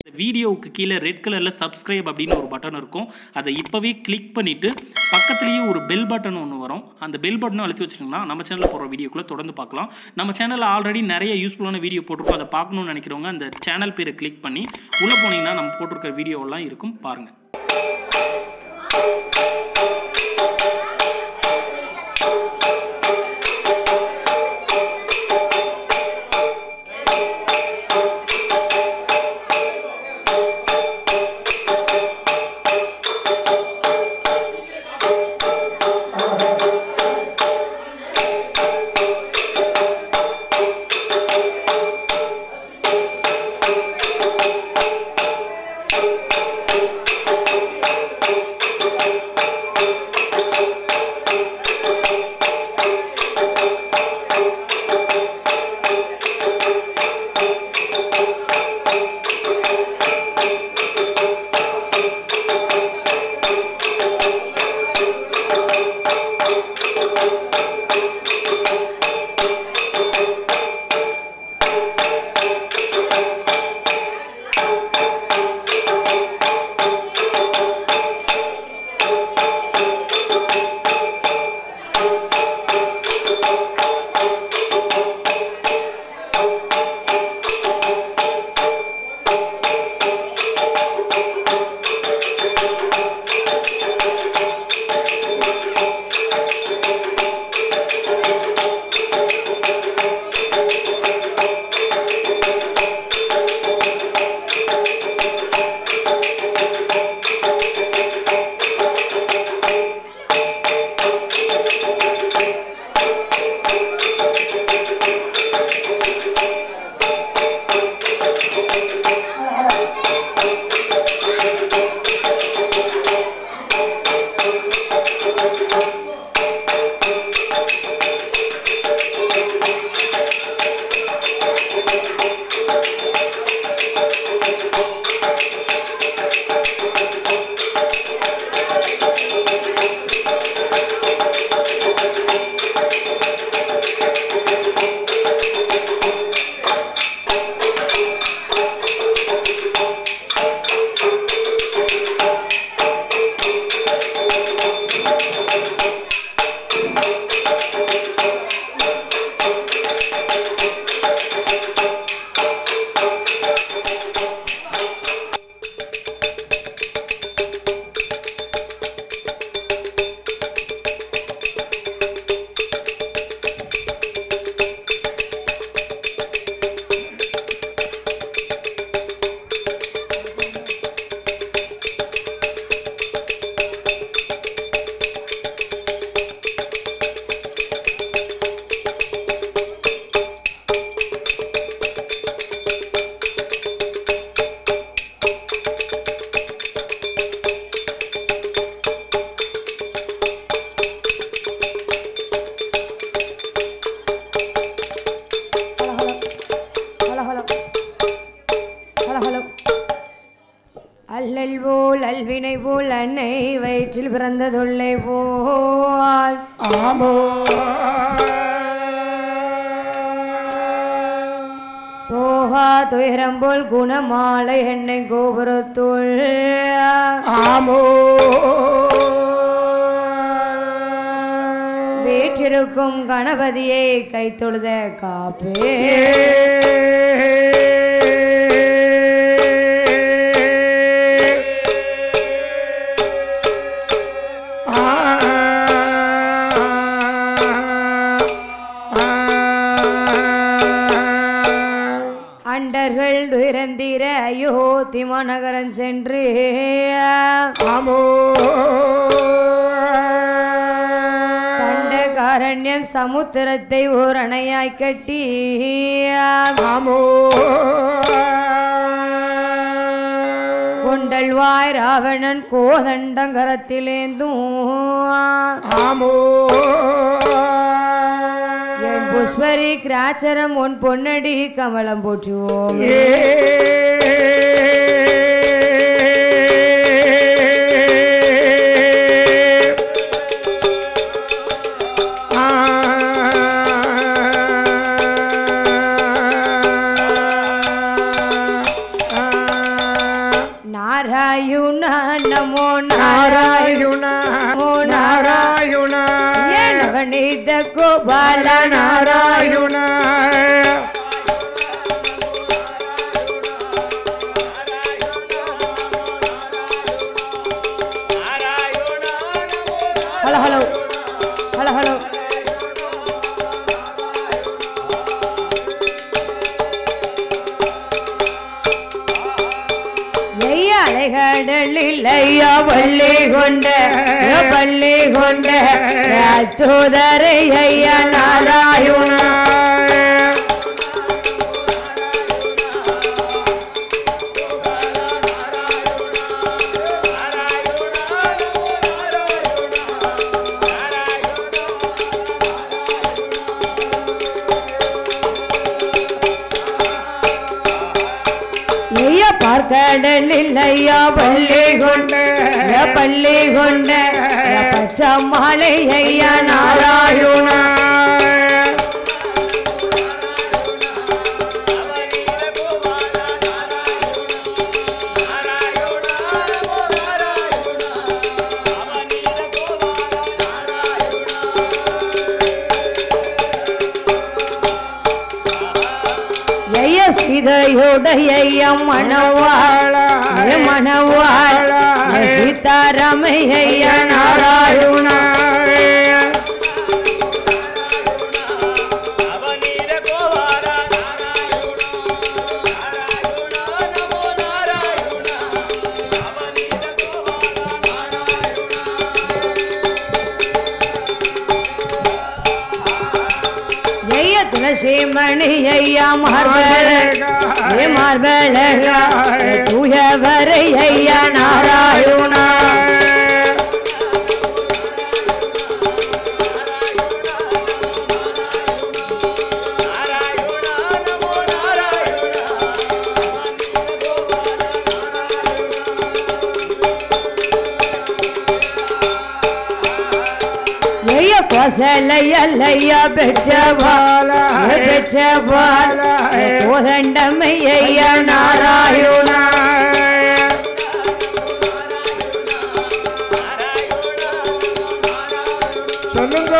இந்த வீடியோவுக்கு கீழே ரெட் கலரில் சப்ஸ்கிரைப் அப்படின்னு ஒரு பட்டன் இருக்கும். அதை இப்போவே கிளிக் பண்ணிவிட்டு பக்கத்துலேயே ஒரு பெல் பட்டன் ஒன்று வரும். அந்த பெல் பட்டனும் அழுத்தி வச்சிங்கன்னா நம்ம சேனலில் போகிற வீடியோக்குள்ளே தொடர்ந்து பார்க்கலாம். நம்ம சேனலில் ஆல்ரெடி நிறைய யூஸ்ஃபுல்லான வீடியோ போட்டிருக்கோம். அதை பார்க்கணுன்னு நினைக்கிறவங்க அந்த சேனல் பேரை கிளிக் பண்ணி உள்ளே போனீங்கன்னா நம்ம போட்டிருக்கிற வீடியோவெல்லாம் இருக்கும், பாருங்கள். அல்லல் போல் அல்வினை போல் அன்னை வயிற்றில் பிறந்ததுள்ளே போல் ஆமோ போகா துயரம் போல் குணமாலை என்னை கோபுரத்துள் ஆமோ வீற்றிருக்கும் கணபதியை கை தொழுத காப்பே அண்டர்கள் துயரம் தீர அயோத்தி மாநகரம் சென்று ஆமோ கண்ட காரண்யம் சமுத்திரத்தை ஓர் அணையாய் கட்டி ஆமோ கொண்டல்வாய் ராவணன் கோதண்டங்கரத்திலேந்தும் ஆமோ என் புஷ்பரி கிராச்சரம் உன் பொன்னடி கமலம் போற்றுவோம் நாராயண நமோ நாராயண நமோ Narayana Navaneetha Gopala Narayana hello hello hello hello அலைகடலில் ஐயா பள்ளி கொண்ட சோதரை ஐயா நாராயண பார்க்கடலில் ஐயா பள்ளி கொண்ட பச்சமாலை ஐயா நாராயண சீதையோடைய மணவாள சீதாராமைய நாராயண துளசிமணி ஐயா மார்பழக தூயவரை ஐயா நாராயண கோசலையா பெற்றபால கோதண்டமையா நாராயண சொல்லுங்க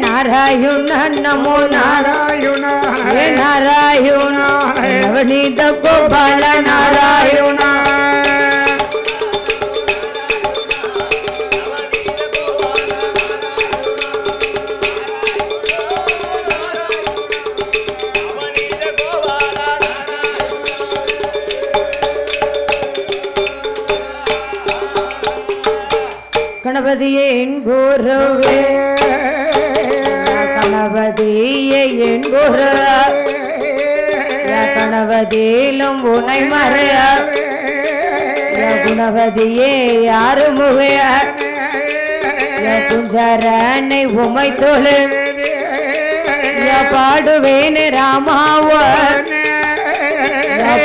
நாராயண நமோ நாராயண நாராயண நவநீத கோபால நாராயண கணபதியே என் குருவே கணபதியே என் குரு கணபதியிலும் உனை மறைய குணவதியே யாரு முகைய குஞ்சரனை உமை தோழு பாடுவேனே ராமாவன்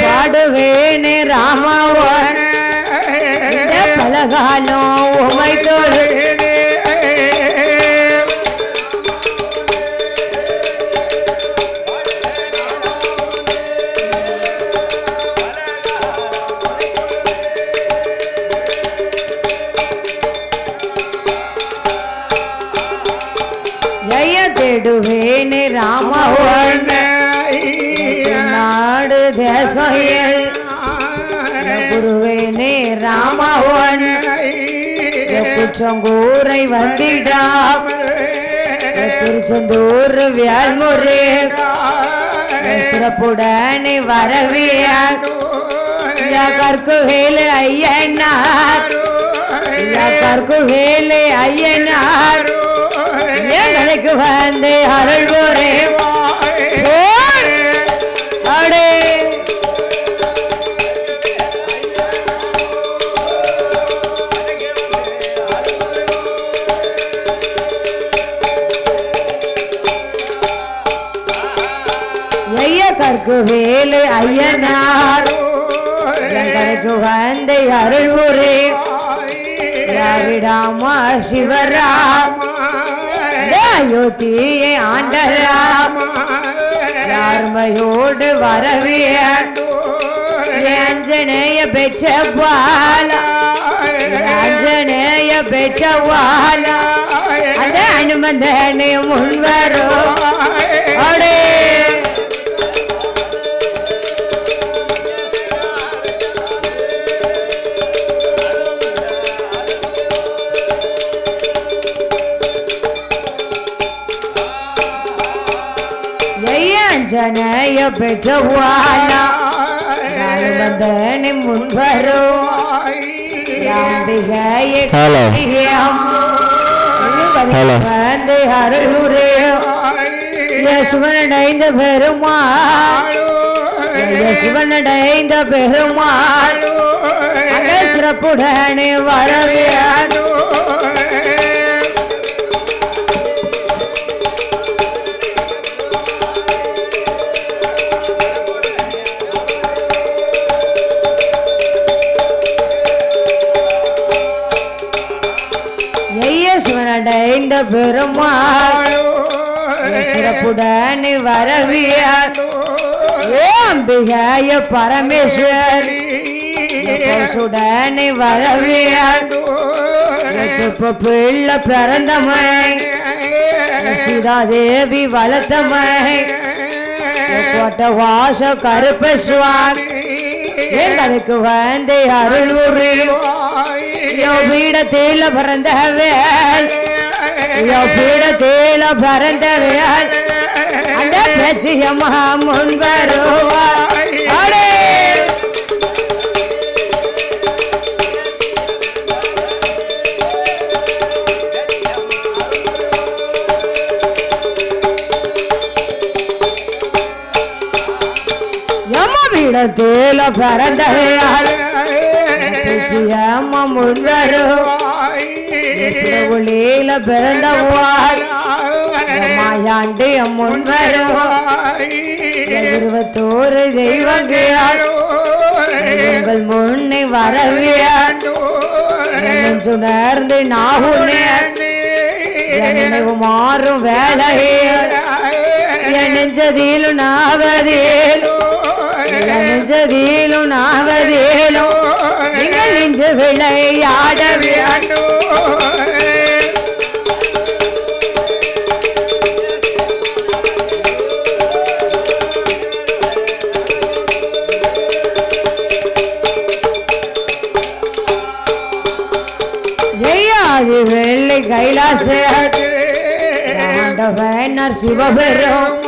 பாடுவேனே ராமாவன் பலகாலம் உமை தோழு தேடுவேனே ராமவன் நாடு தேசம் குருவேனே ராமவன் குற்றங்கூரை வந்திடாம் திருச்செந்தூர் வியாழ்முறை சிறப்புடனே வரவிய கற்குவேலு ஐயனார் கற்குவேலு ஐயனார் எனக்கு வந்து அருள்வோரே அடே ஐயா கற்குவேலு ஐயனார் எனக்கு வந்து அருள்வோரே ராவிடாமா சிவராம அயோத்தியை ஆண்டராம யார்மையோடு வரவியாண்டோ ஆஞ்சநேய பெற்ற பாலா ஆஞ்சநேய பெற்ற வாலா அந்த அனுமந்தனே முன்வரோ அடே ஆஞ்சநேய பெற்ற வாலா அனுமந்தனே முன்வரோ வந்து அருளுரே யசுவனடைந்த பெருமாள் யசுவனடைந்த பெருமாள் சிறப்புடனே வரவியானோ சிவனடைந்த பெருமாள் சிறப்புடன் வரவியானோ அம்பிகாய பரமேஸ்வரி சுடனை வரவியானோ பிள்ளை பிறந்தமை சீதாதேவி வளர்த்தமை கோட்ட வாச கருப்ப சுவாமி எங்களுக்கு வந்து அருள் பீடத்தில் பிறந்தவேல் பீடத்தில் பிறந்தவேல் அந்த லட்சியமா முன்வருவாய் பீடத்தில் பிறந்தவையால் அம்மா முன்வருவாய் ஒளியில பிறந்தவாள் மாயாண்டி முன்வருவாய் 21 தெய்வங்கள் உங்கள் முன்னே வரவியாண்டோ நெஞ்சுணர்ந்து நாகுனே நினைவு மாறும் வேலையில் நெஞ்சதிலும் நாவதிலும் நெஞ்சதிலும் நாவதிலும் நீங்கள் இன்று விளையாட வேண்டும் ஜெயாதி வெள்ளி கைலாச ஆண்டவனர் சிவபெரும்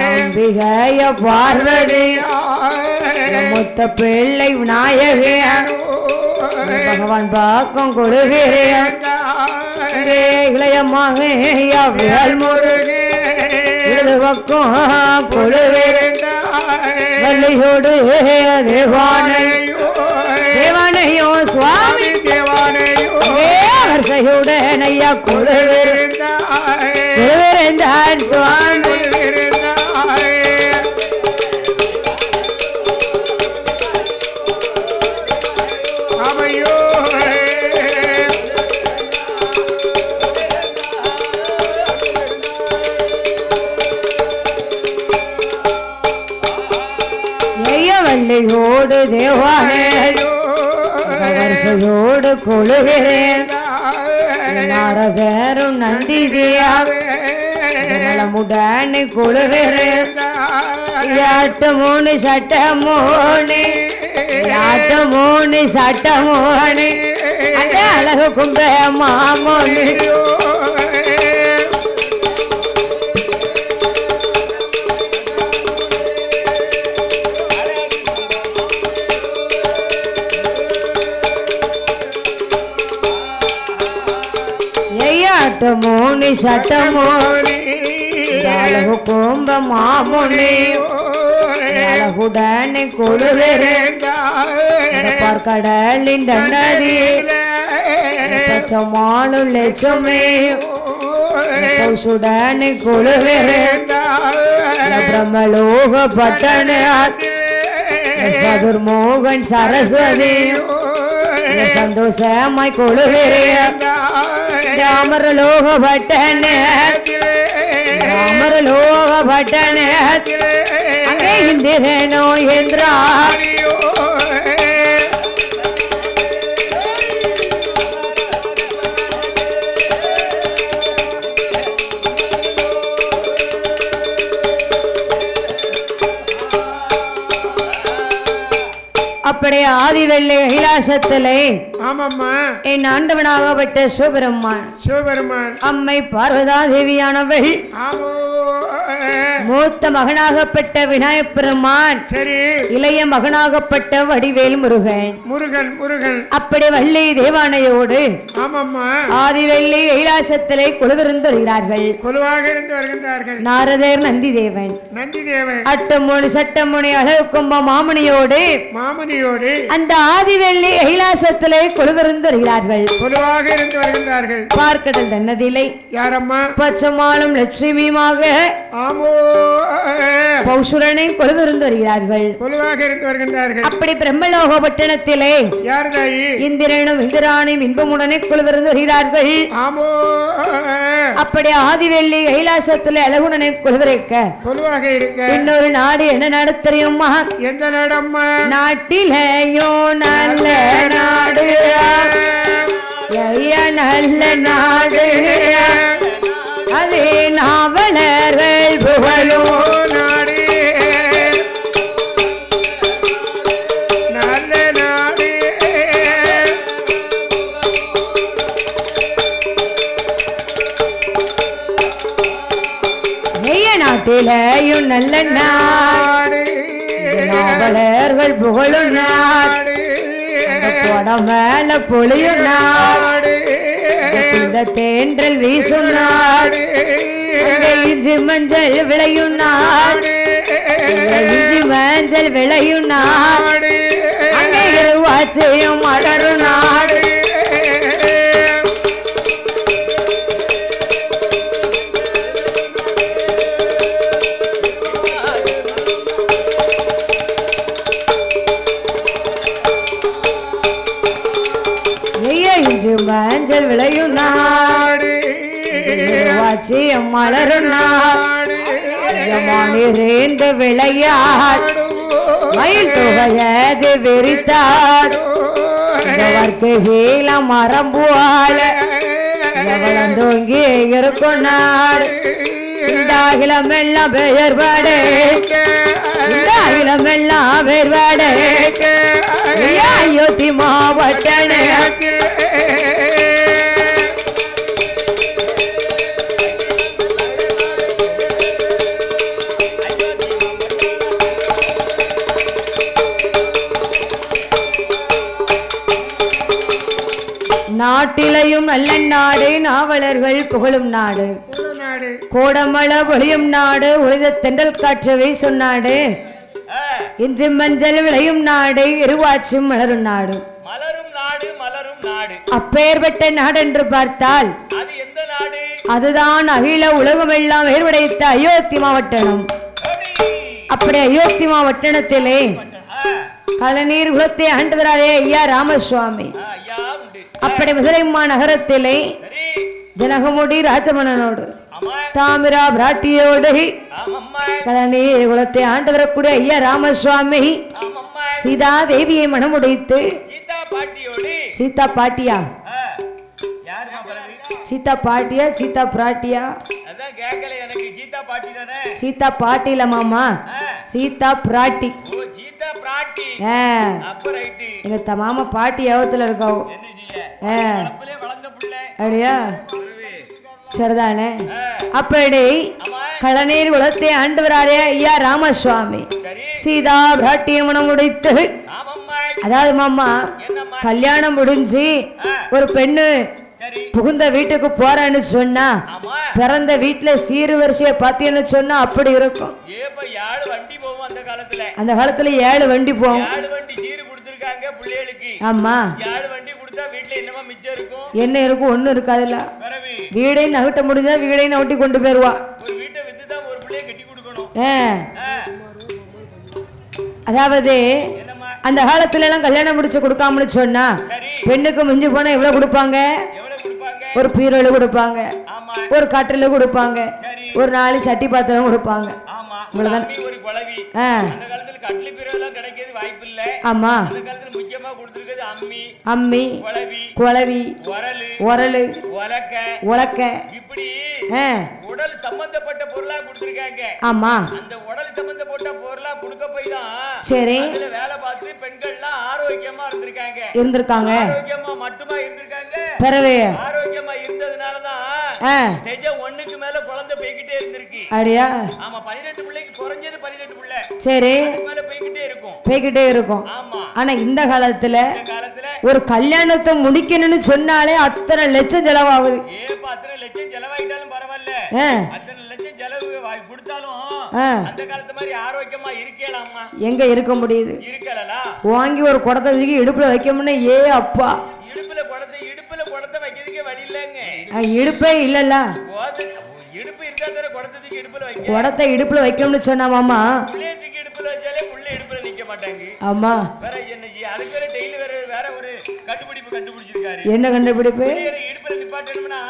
அம்பிகைய பார்வதி முத்த பிள்ளை விநாயகன் பகவான் பாக்கம் கொடுகிறேன் இளையமாக இடது பக்கம் கொடுகிறேன் வள்ளியோடு தேவானையோ சுவாமி வரிசையுடன் ஐயா கொடுகிறேன் சுவாமி வள்ளியோடு தேவானையோ வரிசையோடு கொழுகிறேன் நாரதரும் நந்திதியாமுடனே கொழுகிறேன் 8 சட்டமோனி 8 சட்டமோனி அந்த அழகு கும்ப மாமோனி மூணு சட்டமோனி அழகு கும்ப மாமோனி அழகுடனே கொழுகிறேன் பார்க்கடலின் நதியில் பச்சமானு லட்சுமி சுடனே கொழுகிறேன் பிரம்மலோக பட்டண சதுர்மோகன் சரஸ்வதி சந்தோஷமாய் கொழுகிறேன் அமரலோக பட்டனே அமரலோக பட்டனே அங்கே இந்திரனோ என்றார் அப்படியே ஆதிவெள்ளி கைலாசத்திலே ஆமாம்மா என் ஆண்டவனாகப்பட்ட சிவபெருமான் அம்மை பார்வதா தேவியானவள் ஆமோ மூத்த மகனாகப்பட்ட விநாயகப் பெருமான் சரி இளைய மகனாகப்பட்ட வடிவேல் முருகன் அப்படி வள்ளி தேவானையோடு ஆமாம்மா ஆதிவெள்ளி கைலாசத்திலே கொலுவிருந்து வருகிறார்கள் கொலுவாக இருந்து வருகின்றார்கள் நாரதர் நந்திதேவன் அட்டமுனி சட்டமுனி அழகு கும்ப மாமணியோடு அந்த ஆதிவெள்ளி கைலாசத்திலே கொலுவிருந்து வருகிறார்கள் கொலுவாக இருந்து வருகின்றார்கள் பார்க்கடல் தன்னதிலை யாரம்மா பச்சமாலும் லட்சுமியுமாக ஆமோ பௌசுரனை கொலுவிருந்து வருகிறார்கள் கொலுவாக இருந்து வருகின்றார்கள் அப்படி பிரம்மலோக பட்டணத்திலே யார் தாயி இந்திரனும் இந்திராணியும் இன்பமுடனே கொலுவிருந்து வருகிறார்கள் ஆமோ அப்படி ஆதிவெள்ளி கைலாசத்திலே அழகுடனை கொலுவிருக்க கொலுவாக இருக்க இன்னொரு நாடு என்ன நாடு தெரியுமா எந்த நாடம்மா நாட்டிலேயோ நல்ல நாடு நல்ல நாடு அதே நாவலர்கள் புகழோ நாடு நல்ல நாடு நாட்டிலேயும் நல்ல நாடு நாவலர்கள் புகழும் நாடு மேல பொழியும் நாடு தேன்றல் வீசும் நாடு இஞ்சி மஞ்சள் விளையும் நாடு இஞ்சி மஞ்சள் விளையும் நாடு அங்கே வாச்சையும் மலரும் நாடு மஞ்சள் விளையும் நாடு வாச்சியம் மலரும் நாடு நிறைந்த விளையாடு மயில் தொகையது விரித்தாடு வாழ்க்கையில மரம்புவாழ எவ்வளந்தோங்கி இருக்கும் நாடு இந்த அகிலமெல்லாம் பெயர்பாடு இந்த அகிலமெல்லாம் பெயர்பாடு அயோத்தி மாவட்டனே நாட்டிலையும் நல்ல நாடு நாவலர்கள் புகழும் நாடு கோடமள பொழியும் நாடு உழுத தென்றல் காற்று வீசும் நாடு இன்று மஞ்சள் விளையும் நாடு இருவாச்சும் மலரும் நாடு அப்பேற்பட்ட நாடு என்று பார்த்தால் அதுதான் அகில உலகம் எல்லாம் ஏற்படைத்த அயோத்தி மாவட்டணம். அப்படி அயோத்தி மாவட்டணத்திலே கலநீர் குலத்தை ஆண்டவராரே ஐயா ராமசுவாமி அப்படி மதுரை மாநகரத்திலே ஜனகமுடி ராஜமன்னனோடு தாமிரா பிராட்டியோடு கலநீர் குலத்தை ஆண்டு வரக்கூடிய ஐயா ராமசுவாமி சீதா தேவியை மனமுடைத்து சீதா பாட்டியா சீதா பாட்டியா சீதா பிராட்டியா சீதா பாட்டி இல்ல மாமா சீதா பிராட்டி எங்க மாமா பாட்டி யோகத்துல இருக்கோம் அப்படியா சரிதானே. அப்படி கலநீர் குலத்தை ஆண்டவராரே ஐயா ராமசுவாமி சீதா பிராட்டிய மனம் உடைத்து அதாவது மாமா கல்யாணம் முடிஞ்சு ஒரு பெண்ணு புகுந்த வீட்டுக்கு போறேன்னு சொன்னா பிறந்த வீட்டுல சீரு வரிசைய பாத்தீங்கன்னு சொன்னா அப்படி இருக்கும். அந்த காலத்துல 7 வண்டி போகும். ஆமா என்ன இருக்கும் ஒண்ணும் இருக்காதுல்ல. வீடை நகட்ட முடிஞ்சா வீடை நகட்டி கொண்டு போயிருவா. அதாவது அந்த காலத்துல எல்லாம் கல்யாணம் முடிச்சு கொடுக்காமனு சொன்னா பெண்ணுக்கு மிஞ்சி போனா எவ்வளவு கொடுப்பாங்க? ஒரு பீரோல கொடுப்பாங்க, ஒரு கட்டில கொடுப்பாங்க, ஒரு 4 சட்டி பாத்திரம் கொடுப்பாங்க. இவ்வளவுதான். ஆமா. அம்மி, குளவி, உரலு, உலக்க, இப்படி உடல் சம்பந்தப்பட்ட பொருளா கொடுத்திருக்காங்க. ஆமா. அந்த உடல் சம்பந்தப்பட்ட பொருளா கொடுக்க போய் தான் சரி வேலை பார்த்து பெண்கள்லாம் ஆரோக்கியமா இருந்திருக்காங்க. ஆரோக்கியமா மட்டுமா இருந்திருக்காங்க, பிறவே ஆரோக்கியமா இருந்ததுனால தான் நிஜம் ஒண்ணுக்கு மேல குழந்தை போய்கிட்டே இருந்திருக்கு. அப்படியா? ஆமா. 12 பிள்ளைக்கு குறைஞ்சது 12 பிள்ளை சரி மேல போய்கிட்டே இருக்கும். ஆமா. ஆனா இந்த காலத்துல ஒரு கல்யாணத்தை முடிக்கணும்னு சொன்னாலே அத்தனை லட்சம் செலவாகுது. ஏப்பா அத்தனை லட்சம் செலவாயிட்டாலும் பரவாயில்ல, அத்தனை லட்சம் செலவு கொடுத்தாலும் அந்த காலத்து மாதிரி ஆரோக்கியமா இருக்கலாமா? எங்க இருக்க முடியுது? இருக்கலா? வாங்கி ஒரு குடத்தை தூக்கி இடுப்புல வைக்கணும்னா ஏ அப்பா, இடுப்புல குடத்தை வைக்கிறதுக்கே வழி இல்லங்க. இடுப்பே இல்லல்ல, இடுப்பு இருந்தா தான குடத்தை தூக்கி இடுப்புல வைக்க. குடத்தை இடுப்புல வைக்கணும்னு சொன்னா மாமா, புள்ளைய தூக்கி இடுப்புல வச்சாலே புள்ள இடுப்புல நிக்க மாட்டாங்க. ஆமா. வேற என்ன செய்ய? அதுக்கு வேற டெய்லி வேற ஒரு கண்டுபிடிச்சிருக்காரு. என்ன கண்டுபிடிப்பு? இடுப்புல நிப்பாட்டணும்னா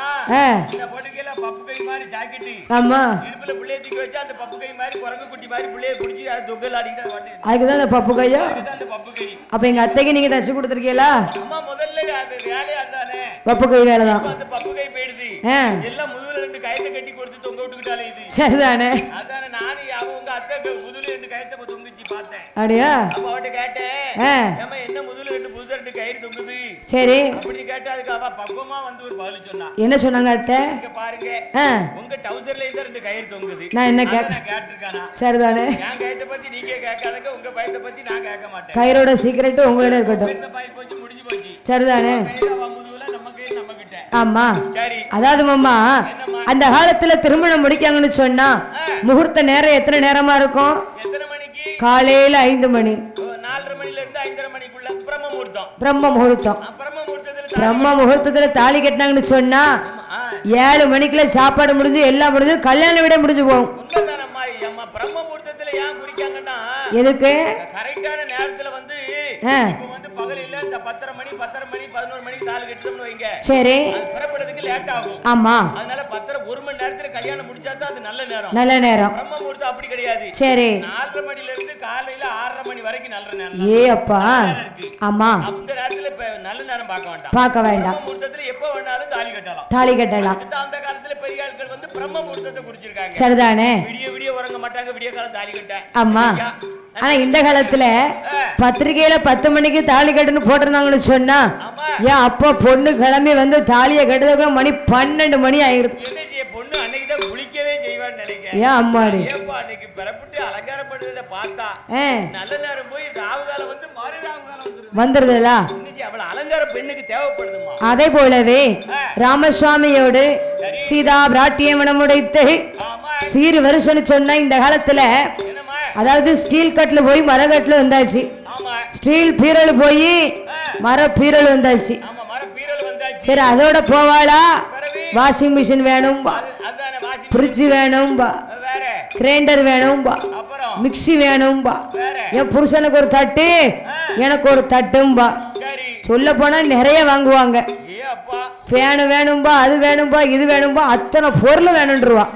இந்த போட்டுக்கல பப்பு கை மாதிரி ஜாக்கெட். ஆமா. இடுப்புல புள்ளைய தூக்கி வச்சா அந்த பப்பு கை மாதிரி குரங்கு குட்டி மாதிரி புள்ளைய புடிச்சி அது தொங்கல் ஆடிட்டே வாட்டே. அதுக்கு தான் அந்த பப்பு கையா? அதுக்கு தான் அந்த பப்பு கை. அப்ப எங்க அத்தைக்கு நீங்க தச்சு கொடுத்திருக்கீங்களா? அம்மா முதல்ல அது வேலையா தானே பப்பு கை வேலை தான். அந்த பப்பு கை போயிடுது. எல்லாம் முதுகுல 2 கயத்தை கட்டி கொடுத்து தொங்க விட்டுக்கிட்டாலே இது. சரிதானே? அதானே நானே அவங்க அத்தை முதுகுல 2 கயத்தை தொங்கிச்சி பார்த்தேன். அப்படியே? அப்ப அவட்ட கேட்டேன், ஏமா என்ன முதுகுல 2 கயிறு தொங்குது? சரி அப்படி கேட்டா அதுக்கு அவ பக்குவமா வந்து ஒரு பதில் சொன்னா. என்ன சொன்னாங்க அத்தை? இங்க பாருங்க, உங்க டவுசர்ல இந்த 2 கயிறு தொங்குது. நான் என்ன கேட்டிருக்கானா? சரிதானே? நான் கயித்தை பத்தி நீங்க கேட்காதங்க, உங்க பயத்தை பத்தி நான் கேட்க மாட்டேன். கயிறோட சீக்ரெட் உங்களோட இருக்கட்டும். என்ன பயிர் போச்சு முடிஞ்சு போச்சு. சரிதானே? ஆமா. சரி. அதாவது மாமா அந்த காலத்துல திருமணம் முடிக்காங்கன்னு சொன்னா முகூர்த்த நேரம் எத்தனை நேரமா இருக்கும்? எத்தனை மணிக்கு? காலையில 5 மணி. 4:30 மணில இருந்து 5:30 மணிக்குள்ள பிரம்ம முகூர்த்தம். பிரம்ம முகூர்த்தத்துல தாலி கட்டினாங்கன்னு சொன்னா 7 மணிக்குள்ள சாப்பாடு முடிஞ்சு எல்லாம் முடிஞ்சு கல்யாண விட முடிஞ்சு போகும். உண்மைதானம்மா. அம்மா பிரம்ம முகூர்த்தத்துல ஏன் குறிக்காங்கன்னா எதுக்கு? கரெக்டான நேரத்துல வந்து இப்போ வந்து பகல் இல்ல இந்த 10:30 மணி 11 மணிக்கு தாலி கட்டணும்னு வைங்க. சரி. அது புறப்படுறதுக்கு லேட் ஆகும். ஆமா. அதனால 10:30 1 மணி நேரத்துல கல்யாணம் முடிச்சா தான் அது நல்ல நேரம். நல்ல நேரம். பிரம்ம முகூர்த்தம் அப்படி கிடையாது. சரி. 4:30 மணில இருந்து காலையில 6:30 மணி வரைக்கும் நல்ல நேரம். ஏ அப்பா. ஆமா. அந்த நேரத்துல நல்ல நேரம் பார்க்க வேண்டாம். பிரம்ம முகூர்த்தத்துல எப்ப வேணாலும் தாலி கட்டலாம். அந்த காலத்துல பெரிய ஆட்கள் வந்து பிரம்ம முகூர்த்தத்தை குறிச்சிருக்காங்க. சரிதானே? விடிய உறங்க மாட்டாங்க, விடிய காலம் தாலி கட்ட. ஆமா. ஆனா இந்த காலத்துல பத்திரிகையில 10 மணிக்கு தாலி கட்டுன்னு போட்டிருந்தாங்கன்னு சொன்னா ஏன் அப்பா பொண்ணு கிளம்பி வந்து தாலியை கட்டுறதுக்குள்ள மணி 12 மணி ஆயிடுது. என்ன செய்ய? பொண்ணு அன்னைக்கு தான் குளிக்கவே செய்வான்னு நினைக்கிறேன். ஏன் அம்மாடி? ஏப்பா அன்னைக்கு பெறப்பட்டு அலங்காரப்படுறத பார்த்தா நல்ல நேரம் போய் ராவுகாலம் வந்து மாறி ராவுகாலம் வந்துருதுல. அவள அலங்கார பெண்ணுக்கு தேவைப்படுதுமா. அதே போலவே ராமசுவாமியோடு சீதா பிராட்டியம் மனமுடைத்து சீரு வருஷம்னு சொன்னா இந்த காலத்துல அதாவது ஸ்டீல் கட்ல போய் மரக்கட்ல வந்தாச்சு. ஸ்டீல் பீரல் போய் மர பீரல் வந்தாச்சு. சரி அதோட போவாளா? வாஷிங் மிஷின் வேணும்பா, ஃப்ரிட்ஜ் வேணும்பா, கிரைண்டர் வேணும்பா, மிக்சி வேணும்பா, என் புருஷனுக்கு ஒரு தட்டு எனக்கு ஒரு தட்டும்பா. சொல்ல போனா நிறைய வாங்குவாங்க. ஃபேன் வேணும்பா, அது வேணும்பா, இது வேணும்பா, அத்தனை பொருள் வேணும்ன்றவா.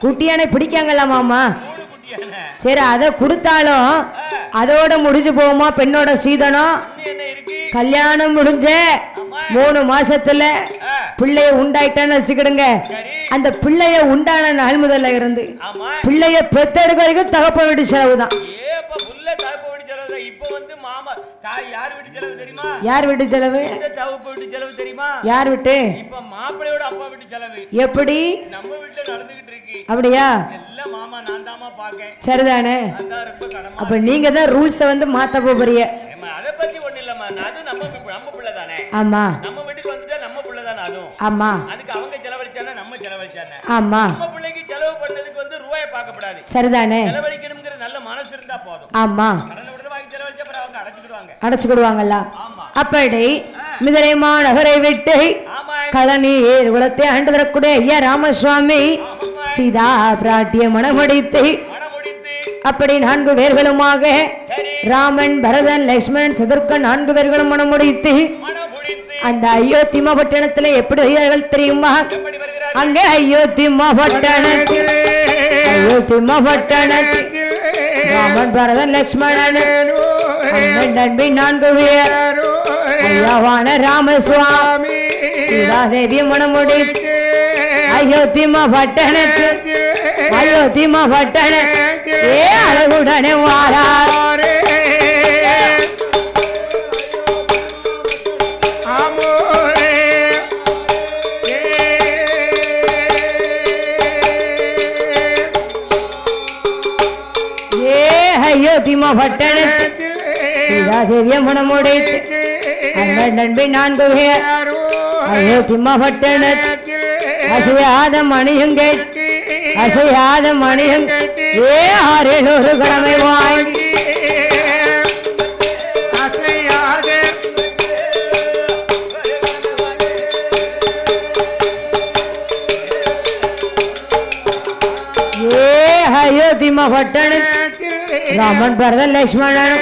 குட்டியானை பிடிக்காங்கல்ல மாமா. சரி அதை கொடுத்தாலும் அதோட முடிஞ்சு போகுமா பெண்ணோட சீதனம்? கல்யாணம் முடிஞ்ச 3 மாசத்துல பிள்ளைய உண்டாயிட்டான்னு வச்சுக்கிடுங்க. அந்த பிள்ளைய உண்டான நாள் முதல்ல இருந்து பிள்ளைய பெத்தெடுக்க வரைக்கும் தகப்ப வீட்டு செலவுதான். யார் வீட்டு செலவு? யார் வீட்டு? மாப்பிள்ளையோட அப்பா வீட்டு செலவு. எப்படி? நம்ம வீட்டுல நடந்துகிட்டு இருக்கு. அப்படியா? எல்லாம் மாமா நான் தாமா பாக்கேன். சரிதானே? அப்ப நீங்க தான் ரூல்ஸ் வந்து மாத்த போறீங்க. அத பத்தி ஒண்ணு இல்லம்மா. அது நம்ம பிள்ளை தானே. ஆமா. நம்ம வீட்டுக்கு வந்துட்டா நம்ம பிள்ளை தானே அதுவும். ஆமா. அதுக்கு அவங்க செலவழிச்சானா நம்ம செலவழிச்சானே. ஆமா. நம்ம பிள்ளைக்கு செலவு பண்ணதுக்கு வந்து ரூபாயை பார்க்கப்படாது. சரிதானே? செலவழிக்கணும்ங்கற நல்ல மனசு இருந்தா போதும். ஆமா. கடனை உடனே வாங்கி செலவழிச்சா அப்புறம் அவங்க அடைச்சுக்கிடுவாங்கல்ல. அப்படி மிதிலை மாநகரை விட்டு கழநீர் குலத்தை ஆண்டு தரக்கூடிய ஐயா ராமசுவாமி சீதா பிராட்டிய மணமுடித்து அப்படி 4 பேர்களுமாக ராமன் பரதன் லட்சுமணன் சதுர்க்கன் 4 பேர்களும் மனம் முடித்து அந்த அயோத்தி பட்டணத்துல எப்படி வருகிறார்கள் தெரியுமா? அங்கே அயோத்தி பட்டணத்தில் ராமன் பரதன் லட்சுமணன் அண்ணன் நண்பி 4 பேர் ஐயாவான ராமசுவாமி சீதாதேவி மனம் முடித்து அயோத்தி பட்டணத்தில் அழகுடனே வாரார். அயோத்தி பட்டணத்தில் சீதாதேவிய மனம் முடித்து அண்ணன் நண்பி 4 பேர் அயோத்தி பட்டணத்தில் அசையாத மணியும் கேட்டு அசையாத மணியும் 6 கிழமை வாங்கி அசையாத அயோத்தி பட்டணத்தில் ராமன் பரதன் லட்சுமணன்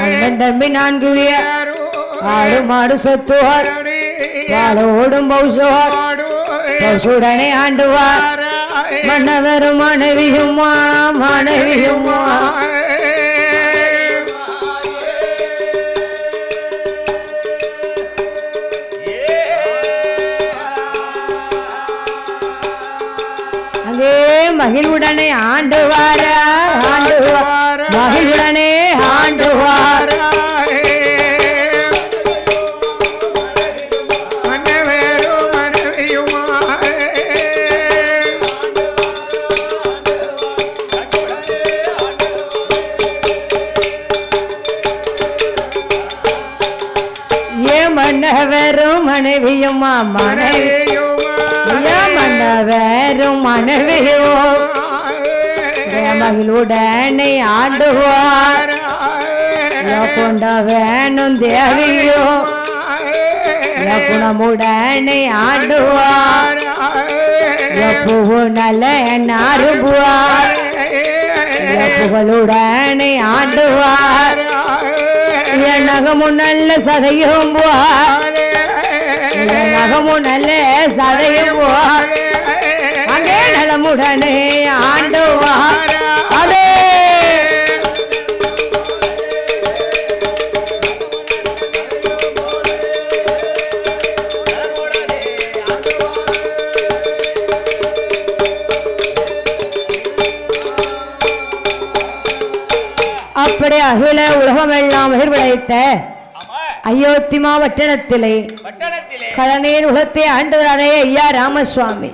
அண்ணன் தம்பி 4 பேர் ஆடு மாடு சொத்துவார் பாலோடும் பௌசுடனே ஆண்டுவார் மன்னவரும் மனைவியுமா அங்கே மகிழ்வுடனே ஆண்டுவார் மகிழ்வுடனே ஆண்டுவார். மன்னவரும் மனைவியுமா மன்னவரும் மனைவியும் மகிழ்வுடனே ஆண்டுவார் கொண்ட வேணும் தேவியோ குணமுடனே ஆண்டுவார் பூவு நல்ல நாருபுவார் புகழுடனே ஆண்டுவார் நகமும் நல்ல சதையும் நகமும் நல்ல சதையும் அங்கே நலமுடனே ஆண்டுவார். அதே அப்படி அகில உலகம் எல்லாம் விளைத்த அயோத்தி பட்டணத்திலே கழனீர் உலகத்தை ஆண்டவரானே ஐயா ராமசுவாமி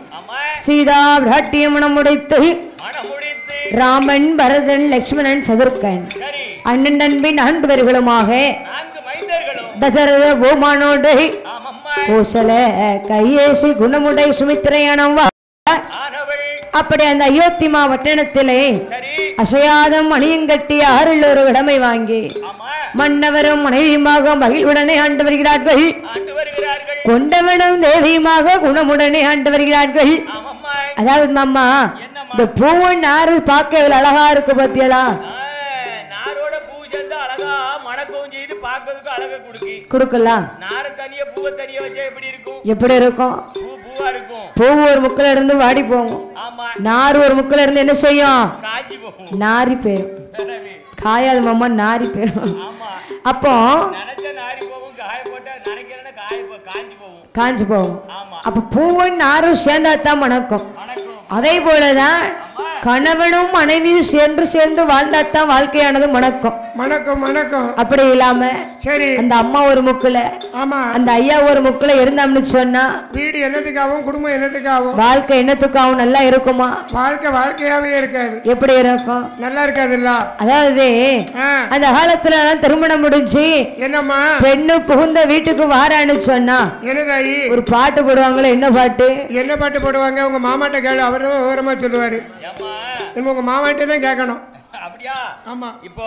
சீதா பிராட்டியம் மனம் முடித்து ராமன் பரதன் லட்சுமணன் சதுர்க்கன் அண்ணன் நண்பி 4 பேர்களுமாக தசரத பூமானோடு கோசல கையேசி குணமுடை சுமித்திரையானவ அப்படி அந்த அயோத்தி பட்டணத்திலே அசையாத மணியும் கட்டி 6 கிழமை வாங்கி மன்னவரும் மனைவியுமாக மகிழ்வுடனே ஆண்டு வருகிறார்கள். கொண்டவனும் தேவியுமாக குணமுடனே ஆண்டு வருகிறார்கள். அதாவது மாமா இந்த பூவும் நாரு பார்க்க எவ்வளவு அழகா இருக்கு பத்தியலா கொடுக்கலாம். எப்படி இருக்கும்? பூ ஒரு முக்கில இருந்து வாடி போகும், நார் ஒரு முக்கில இருந்து என்ன செய்யும்? நாரி போயிடும். காயாது மாமா, நாரி போயிடும். அப்போ காஞ்சி போகும். அப்ப பூவும் நாரும் சேர்ந்தாதான் மணக்கும். அதே போலதான் கணவனும் மனைவியும் சேர்ந்து வாழ்ந்தாத்தான் வாழ்க்கையானது மணக்கும். மணக்கும். அப்படி இல்லாம சரி அந்த அம்மா ஒரு முக்குல அந்த ஐயா ஒரு முக்குல இருந்தோம்னு சொன்னா வீடு என்னத்துக்காகவும் குடும்பம் என்னத்துக்காகவும் வாழ்க்கை என்னத்துக்காகவும் நல்லா இருக்குமா? வாழ்க்கையாவே இருக்காது. எப்படி இருக்கும்? நல்லா இருக்காதுல்ல. அதாவது அந்த காலத்துல திருமணம் முடிஞ்சு என்னம்மா பெண்ணு புகுந்த வீட்டுக்கு வாரான்னு சொன்னா என்னதாயி ஒரு பாட்டு போடுவாங்களே. என்ன பாட்டு போடுவாங்க? உங்க மாமாட்ட கேளு, அவரும் விவரமா சொல்லுவாரு. உங்க மாமாட்ட தான் கேட்கணும். பாத்தியா? ஆமா. இப்போ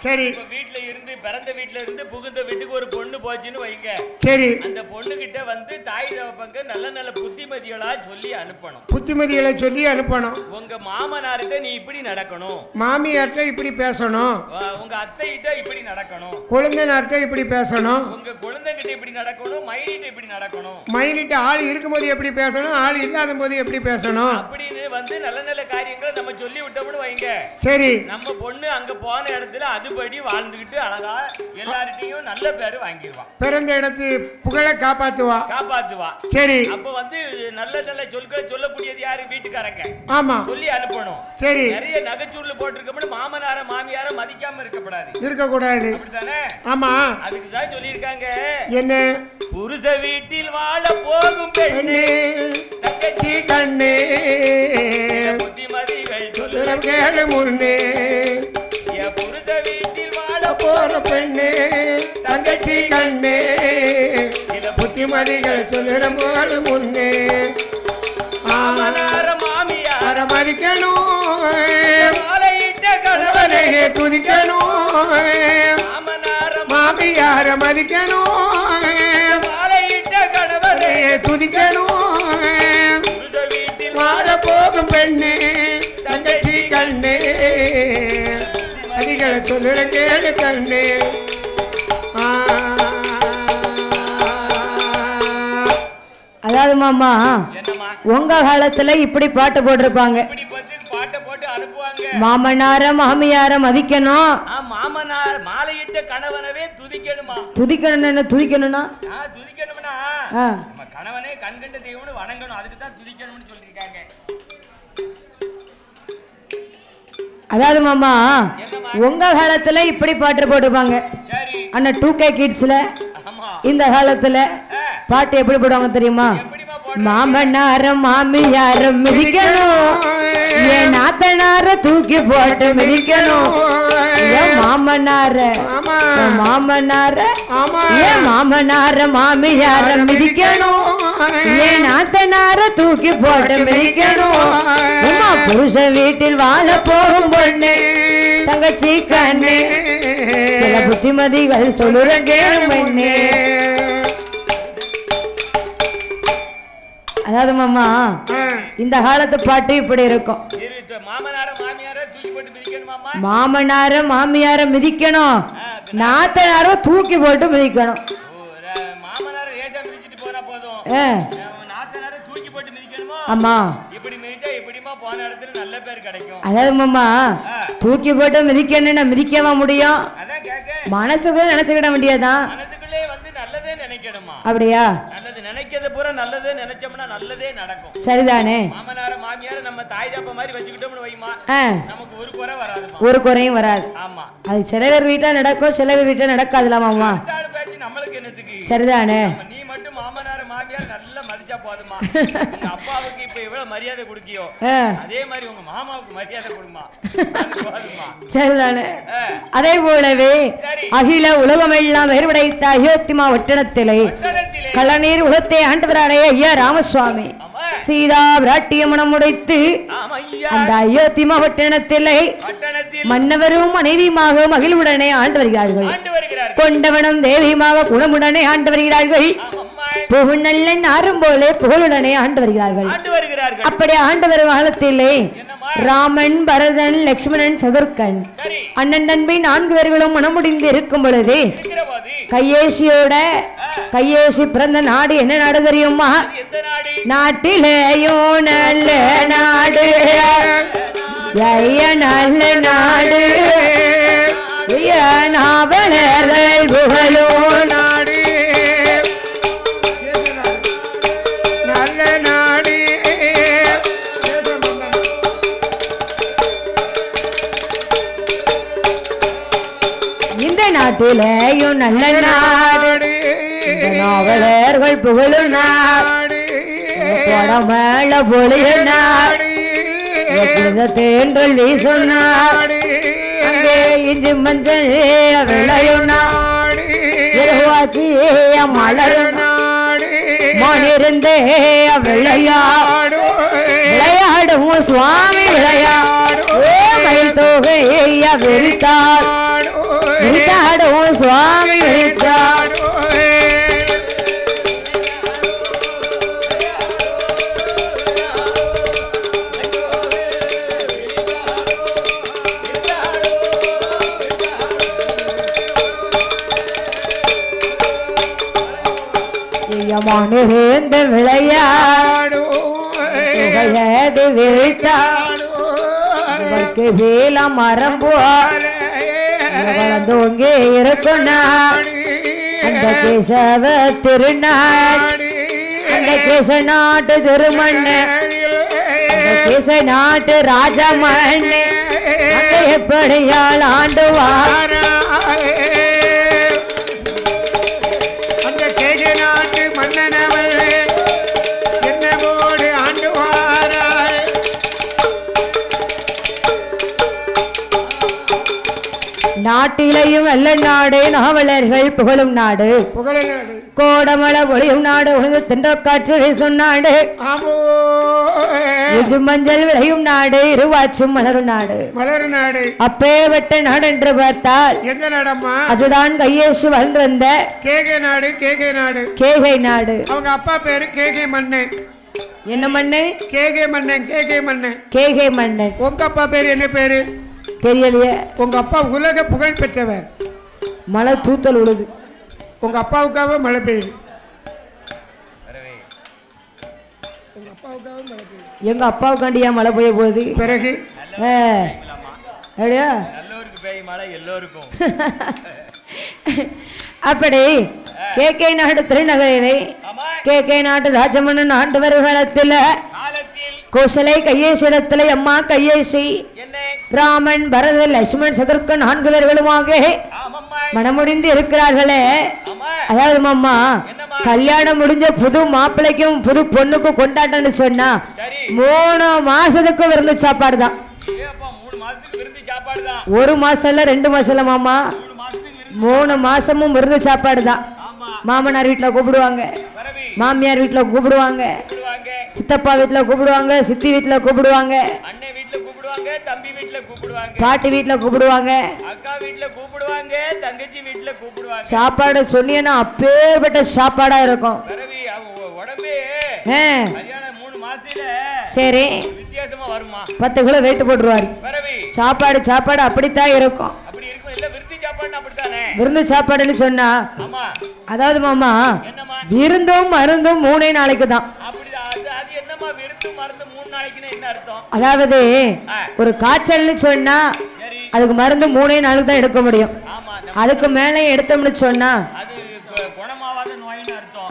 சரி. இப்ப வீட்ல இருந்து பிறந்த வீட்ல இருந்து புகுந்த வீட்டுக்கு ஒரு பொண்ணு போச்சுன்னு வைங்க. சரி. அந்த பொண்ணு கிட்ட வந்து தாய் தகப்பங்க நல்ல நல்ல புத்திமதிகளா சொல்லி அனுப்பணும். புத்திமதிகளை சொல்லி அனுப்பணும். உங்க மாமனார்கிட்ட நீ இப்படி நடக்கணும், மாமியார்ட்ட இப்படி பேசணும், உங்க அத்தைகிட்ட இப்படி நடக்கணும், கொழுந்தனார்ட்ட இப்படி பேசணும், உங்க குழந்தைகிட்ட இப்படி நடக்கணும், மயிலிட்ட இப்படி நடக்கணும், மயிலிட்ட ஆள் இருக்கும்போது எப்படி பேசணும், ஆள் இல்லாத போது எப்படி பேசணும் அப்படின்னு வந்து நல்ல நல்ல காரியங்களை நம்ம சொல்லி விட்டோம்னு வைங்க. சரி. நம்ம பொண்ணு அங்க போன இடத்துல அதுபடி வாழ்ந்துகிட்டு அழகா எல்லார்ட்டையும் நல்ல பேரு வாங்கிடுவான். பிறந்த இடத்து புகழை காப்பாத்துவா. சரி. அப்ப வந்து நல்ல நல்ல சொற்களை சொல்லக்கூடியது யாரு? வீட்டுக்காரங்க. ஆமா. சொல்லி அனுப்பணும். சரி. நிறைய நகைச்சூர்ல போட்டிருக்கோம்னு மாமனார மாமியார மதிக்காம இருக்க கூடாது. அப்படித்தானே? ஆமா. அதுக்கு தான் சொல்லியிருக்காங்க. என்ன? புருஷ வீட்டில் வாழ போகும் பெண்ணே தங்கச்சி கண்ணே புத்திமதிகள் சொல்லுற கேளு முன்னே. புருஷ வீட்டில் வாழ போற பெண்ணே தங்கச்சி கண்ணே புத்திமதிகள் சொல்லுற போது முன்னே. மாமனார மாமியார மதிக்கணும், மாலையிட்ட கணவனை துதிக்கணும். மாமனார மாமியார மதிக்கணும், மாலையிட்ட கணவனை துதிக்கணும். புருஷ வீட்டில் வாழ போகும் பெண்ணே தங்கச்சி கண்ணே அதிகளை சொல்லுற கேளு கண்ணே. அதாவது மாமா, உங்க காலத்துல இப்படி பாட்டு போட்டிருப்பாங்க. மாமனார மாமியார மதிக்கணும், மாமனார் மாலையிட்ட கணவனவே துதிக்கணுமா? துதிக்கணும். துதிக்கணும்னா துதிக்கணும்னா கணவனே கண்கண்ட தெய்வம்னு வணங்கணும். அதுக்கு தான் துதிக்கணும்னு சொல்லிருக்காங்க. அதாவது மாமா, உங்க காலத்துல இப்படி பாட்டு போட்டுப்பாங்க. ஆனா 2K கிட்ஸ்ல இந்த காலத்துல பாட்டு எப்படி போடுவாங்க தெரியுமா? மாமனார மாமியார மிதிக்கணும், என் நாத்தனார தூக்கி போட்டு மிதிக்கணும், என் மாமனார என் மாமனார மாமியார மிதிக்கணும், என் நாத்தனார தூக்கி போட்டு மிதிக்கணும். புருஷ வீட்டில் வாழ போகும் பொண்ணு தங்கச்சி கண்ணே சில புத்திமதிகள் சொல்லுற கேளுமண்ணே. அதாவது மாமா, இந்த காலத்து பாட்டு இப்படி இருக்கும். மாமனார மாமியார மிதிக்கணும், நாத்தனார தூக்கி போட்டு மிதிக்கணும். ஆமா. அதாவது மாமா, தூக்கி போட்டு மிதிக்கணும்னா மிதிக்கவா முடியும்? மனசுக்குள்ள நினைச்சுக்கிட முடியாதான்? அப்படியா? சரிதானே? ஒரு குறையும் வராது. அது சில பேர் வீட்டுல நடக்கும், சில பேர் வீட்டுல நடக்காதுல மாமா. சரிதானே? அப்பாவுக்கு இப்ப எவ்வளவு மரியாதை கொடுக்கியோ அதே மாதிரி உங்க மாமாவுக்கு மரியாதை கொடுமா. சரிதானே? அதே போலவே அகில உலகமெல்லாம் ஏற்படைத்த அயோத்திமா வட்டணத்திலே கள்ளநீர் உலகத்தை ஆண்டவராடைய ஐயா ராமசுவாமி சீதா பிராட்டியமனம் உடைத்து அந்த அயோத்திமா வட்டணத்திலே மன்னவரும் மனைவியுமாக மகிழ்வுடனே ஆண்டு வருகிறார்கள். கொண்டவனும் தேவியுமாக குணமுடனே ஆண்டு வருகிறார்கள். புகழ் நல்ல நாரும் போல புகழுடனே ஆண்டு வருகிறார்கள். அப்படி ஆண்டு வரும் காலத்திலே ராமன், பரதன், லட்சுமணன், சதுர்கன் அண்ணன் தம்பி 4 பேர்களும் மனமுடிந்து இருக்கும் பொழுது கையேசி பிறந்த நாடு என்ன நாடு தெரியுமா? நாட்டிலேயோ நல்ல நாடு, நல்ல நாடு, நாவலர்கள் புகழோ நாடு, நல்ல நாடு. இந்த நாட்டிலேயும் நல்ல நாடு, நாவலர்கள் புகழும் நாடு, கொடமேள பொழியும் நாடு, தேன்றல் வீசும் நாடு, அங்கே இஞ்சி மஞ்சள் விளையும் நாடு, மலரும் நாடு, மணிருந்தே விளையாடு விளையாடும் சுவாமி விளையாடும் மயில் தொகையா விரித்தாடும் சுவாமி விரித்தாடும் மணிரேந்த விளையாடு விழித்தாடு வேல மரம்புவார் வளர்ந்தோங்கே இருக்குன்னா அந்த கேசவ திருநாள் அந்த கேச நாட்டு திருமண்ணு அந்த கேச நாட்டு ராஜமண்ணு எப்படியால் ஆண்டுவார் நாட்டிலையும் வெள்ள நாடு நாவலர்கள் புகழும் நாடு கோடமல ஒளியும் நாடு உழுந்து தென்றக்காற்று வீசும் நாடு மஞ்சள் விளையும் நாடு இருவாச்சும் மலரும் நாடு அப்பே வெட்ட நாடு என்று பார்த்தால் எந்த நாடம்மா? அதுதான் கையேசு வந்திருந்த கேகை நாடு. அவங்க அப்பா பேரு கேகே மன்னன். என்ன மண்ணு? கேகே மன்னன். உங்க அப்பா பேரு என்ன பேரு தெரியலையே. உங்க அப்பா உலக புகழ் பெற்றவர். மழை தூத்தல் உழுது. உங்க அப்பாவுக்காக மழை பெய்யுது. எங்க அப்பாவுக்காண்டியா மழை பெய்ய போகுது. பிறகு அப்படி கேகே நாடு திருநகரிலே கேகே நாடு ராஜமன்னன் ஆண்டவர் காலத்தில் கோசலை கையேசிடத்திலே அம்மா கையேசி ராமன் பரதன் லட்சுமணன் சதுர்க்கன் 4 பேர்களுமாக மனமுடிந்து இருக்கிறார்களே. அதாவது மாமா கல்யாணம் முடிஞ்ச புது மாப்பிள்ளைக்கும் புது பொண்ணுக்கும் கொண்டாட்டம்னு சொன்னா 3 மாசத்துக்கு விருந்து சாப்பாடு தான். 1 மாசம் இல்ல 2 மாசம் இல்ல மாமா 3 மாசமும் விருந்து சாப்பாடு தான். மாமனார் வீட்டுல கூப்பிடுவாங்க, மாமியார் வீட்டுல கூப்பிடுவாங்க, சித்தப்பா வீட்டுல கூப்பிடுவாங்க, சித்தி வீட்டுல கூப்பிடுவாங்க, தம்பி வீட்ல கூப்பிடுவாங்க, பாட்டி வீட்டுல கூப்பிடுவாங்க, அக்கா வீட்ல கூப்பிடுவாங்க, தங்கச்சி வீட்ல கூப்பிடுவாங்க. சாப்பாடு சொன்னீங்கன்னா அப்பேற்பட்ட சாப்பாடா இருக்கும். உடம்பே கல்யாணம் 3 மாசத்துல சரி வித்தியாசமா வருமா? 10 கிலோ வெயிட் போட்டுருவாரு. சாப்பாடு அப்படித்தான் இருக்கும். அப்படி இருக்கும். இல்ல விருந்து சாப்பாடு அப்படித்தானே. விருந்து சாப்பாடுன்னு சொன்னா அதாவது மாமா விருந்தும் மருந்தும் 3 நாளைக்கு தான். அது என்னமா விருந்து மருந்து 3 நாளைக்குன்னு என்ன அர்த்தம்? அதாவது ஒரு காய்ச்சல்னு சொன்னா அதுக்கு மருந்து 3 நாளுக்கு தான் எடுக்க முடியும். அதுக்கு மேலே எடுத்தோம்னு சொன்னா அது குணமாவாத நோய்னு அர்த்தம்.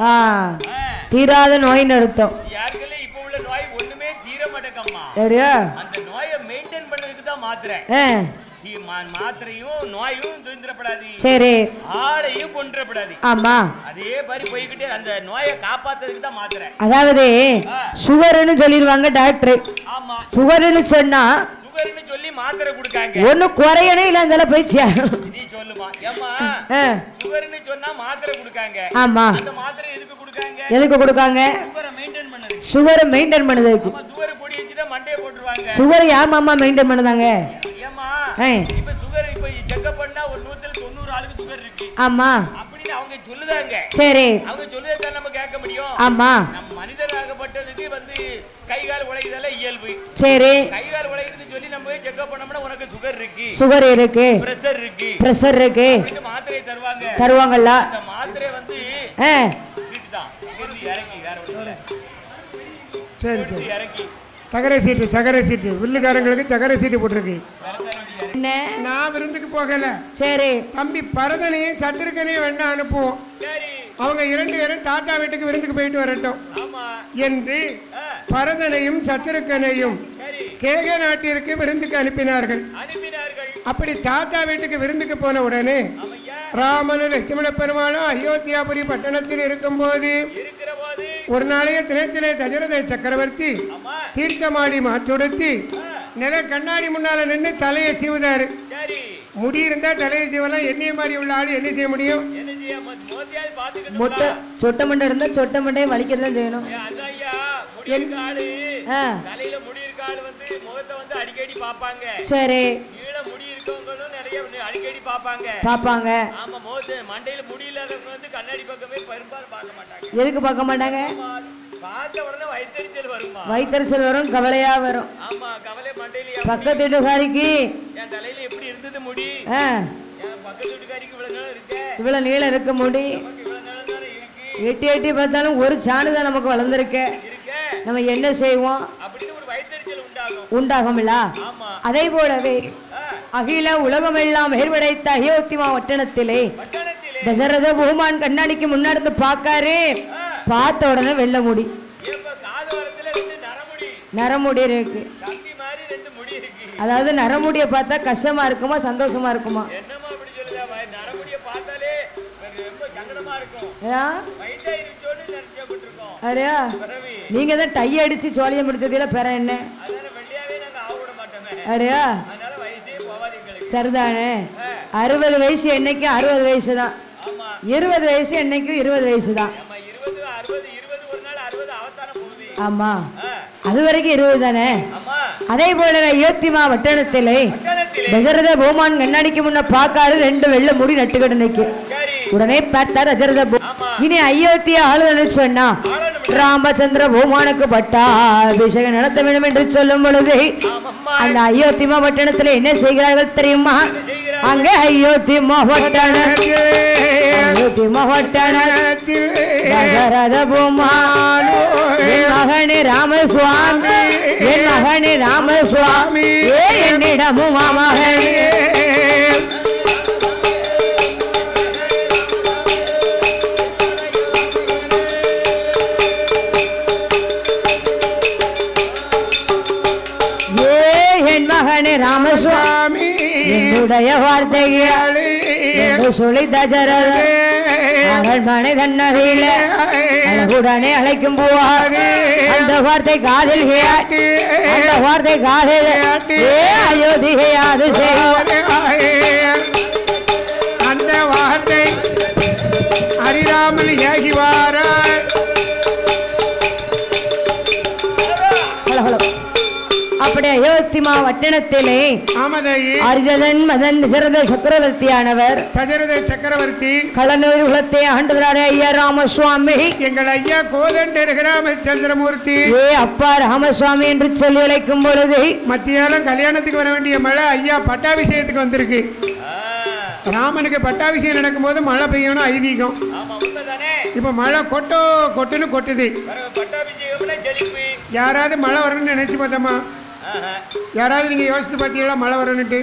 தீராத நோய்னு அர்த்தம். யாருக்குள்ள இப்ப உள்ள நோய் ஒண்ணுமே தீர மாட்டேங்கம்மா. சரியா? அந்த நோயை மெயின்டைன் பண்ணதுக்கு தான் மாத்திரை. மாத்திரையும் நோயும் தூந்திரப்படாது. சரி. ஆளையும் கொன்றப்படாது. ஆமா. அதே மாதிரி போய்கிட்டே அந்த நோயை காப்பாத்துறதுக்கு தான் மாத்திரை. அதாவது சுகர்னு சொல்லிடுவாங்க டாக்டர். ஆமா. சுகர்னு சொன்னா சுகர்னு சொல்லி மாத்திரை கொடுக்காங்க. ஒண்ணு குறையனே இல்ல அதல போய் நீ சொல்லுமா? ஏம்மா சுகர்னு சொன்னா மாத்திரை கொடுக்காங்க. ஆமா. அந்த மாத்திரை எதுக்கு கொடுக்காங்க? எதுக்கு கொடுக்காங்க? சுகரை மெயின்டைன் பண்ணதுக்கு. சுகரை மெயின்டைன் பண்ணதுக்கு. ஆமா. சுகர் பொடி வச்சிட்டா மண்டைய போட்டுருவாங்க. சுகர் யார் மாமா மெயின்டைன் பண்ணதாங்க? ஏம்மா இப்ப சுகர் இப்ப செக்அப் பண்ணா ஒரு 190 ஆளுக்கு சுகர் இருக்கு. ஆமா. அப்படின்னு அவங்க சொல்லுதாங்க. சரி. அவங்க சொல்லுறத நம்ம கேட்க முடியும். ஆமா. நம்ம மனிதராகப்பட்டதுக்கு கை கால் உடையதல இயல்பு. சரி. கை கால் உடையதுன்னு சொல்லி நம்ம போய் செக்அப் பண்ணோம்னா உனக்கு சுகர் இருக்கு, சுகர் இருக்கு, பிரஷர் இருக்கு இந்த மாத்திரை தருவாங்கல்ல. அந்த மாத்திரை சீட்டு தான் இறக்கி வேற ஒண்ணு இல்ல. சரி இறக்கி தகர சீட்டு வில்லுக்காரங்களுக்கு தகர சீட்டு போட்டுருக்கு. நான் விருந்துக்கு போகல. சரி. தம்பி பரதனையும் சத்திருக்கனையும் வேணா அனுப்புவோம். அவங்க 2 பேரும் தாத்தா வீட்டுக்கு விருந்துக்கு போயிட்டு வரட்டும் என்று பரதனையும் சத்திருக்கனையும் கேகே நாட்டிற்கு விருந்துக்கு அனுப்பினார்கள். அப்படி தாத்தா வீட்டுக்கு விருந்துக்கு போன உடனே ராமனும் லட்சுமண பெருமாளும் அயோத்தியாபுரி பட்டணத்தில் இருக்கும் போது ஒரு நாளைய தினத்திலே தசரத சக்கரவர்த்தி தீர்த்தமாடி மாற்றுடுத்தி நில கண்ணாடி முன்னால நின்று தலையை சீவுதாரு. முடி இருந்தா தலையை சீவலாம். என்னைய மாதிரி உள்ள ஆடு என்ன செய்ய முடியும்? சொட்ட மண்டை இருந்தா சொட்ட மண்டையை வலிக்கதான் செய்யணும். தலையில முடி இருக்காள் வந்து முகத்தை வந்து அடிக்கடி பாப்பாங்க. சரி. கீழ முடி இருக்கவங்களும் நிறைய அடிக்கடி பாப்பாங்க. ஆமா, முகத்தை மண்டையில முடி இல்லாதவங்க வந்து கண்ணாடி பக்கமே பெரும்பாலும் பார்க்க மாட்டாங்க. எதுக்கு பார்க்க மாட்டாங்க? பார்த்த உடனே வயித்தெரிச்சல் வருமா? வயித்தெரிச்சல் வரும், கவலையா வரும். ஆமா, கவலை மண்டையில. பக்கத்து வீட்டுக்காரிக்கு என் தலையில எப்படி இருந்தது முடி? பக்கத்து வீட்டுக்காரிக்கு இவ்வளவு நீளம் இருக்கு. இவ்வளவு நீளம் இருக்க முடி. எட்டி எட்டி பார்த்தாலும் ஒரு சாணுதான் நமக்கு வளர்ந்துருக்கு. நம்ம என்ன செய்வோம்? உண்டாகும்ல. அதே போலவே அகில உலகமெல்லாம் மேற்படைத்த அயோத்திமா வட்டணத்திலே தசரத பூமான் கண்ணாடிக்கு முன்னாடி பார்க்காரு. பார்த்த உடனே வெள்ள முடி, நரமுடி இருக்கு. அதாவது நரமுடிய பார்த்தா கஷ்டமா இருக்குமா சந்தோஷமா இருக்குமா? நீங்க தான் டை அடிச்சு சோழியம் முடிச்சதுல பெற என்ன? அடையா சரிதானே. 60 வயசு என்னைக்கு 60 வயசு தான், 20 வயசு என்னைக்கு 20 வயசு தான். ஆமா, அது வரைக்கும் 20 தானே. அதே போல அயோத்திமா வட்டணத்திலே தசரத பூமான் கண்ணாடிக்கு முன்ன பார்க்காரு. 2 வெள்ள முடி நட்டுக்கிட்டு நிக்கு. உடனே பார்த்தார் தசரத இனி அயோத்தியா ஆளுன்னு சொன்னா ராமச்சந்திர பூமானுக்கு பட்டாபிஷேகம் நடத்த வேண்டும் என்று சொல்லும் பொழுது அந்த அயோத்திமா பட்டணத்தில் என்ன செய்கிறார்கள் தெரியுமா? அங்க அயோத்திமா பட்டணத்தில் தசரத பூமான் என் மகனே ராமசுவாமி, என் மகனே ராமசுவாமி, என்னிடமும் மகனே மகனே ராமசுவாமி என்னுடைய வார்த்தைகள் என்று சொல்லி தசரத அரண்மனை தன்னகையில அழகுடனே அழைக்கும் போவார். அந்த வார்த்தை காதில் கேட்டு, அந்த வார்த்தை காதில் அயோத்தியாது செய்வார். அந்த வார்த்தை அறியாமல் ஏகிவார். அப்படி அயோத்திமா வட்டணத்திலே அரிதன் மதன் தசரத சக்கரவர்த்தியானவர் தசரத சக்கரவர்த்தி களனூர் குலத்தை ஆண்டுகிறாரே ஐயா ராமசுவாமி, எங்கள் ஐயா கோதண்டர் ராமச்சந்திரமூர்த்தி. அப்பா ராமசுவாமி என்று சொல்லி அழைக்கும் பொழுது மத்தியானம் கல்யாணத்துக்கு வர வேண்டிய மழை ஐயா பட்டாபிஷேகத்துக்கு வந்திருக்கு. ராமனுக்கு பட்டாபிஷேகம் நடக்கும் போது மழை பெய்யணும் ஐதீகம். இப்ப மழை கொட்டுன்னு கொட்டுது. யாராவது மழை வரணும்னு நினைச்சு பார்த்தோமா? யாராவது நீங்க யோசித்து பார்த்தீங்களா மழை வரணும்ட்டு?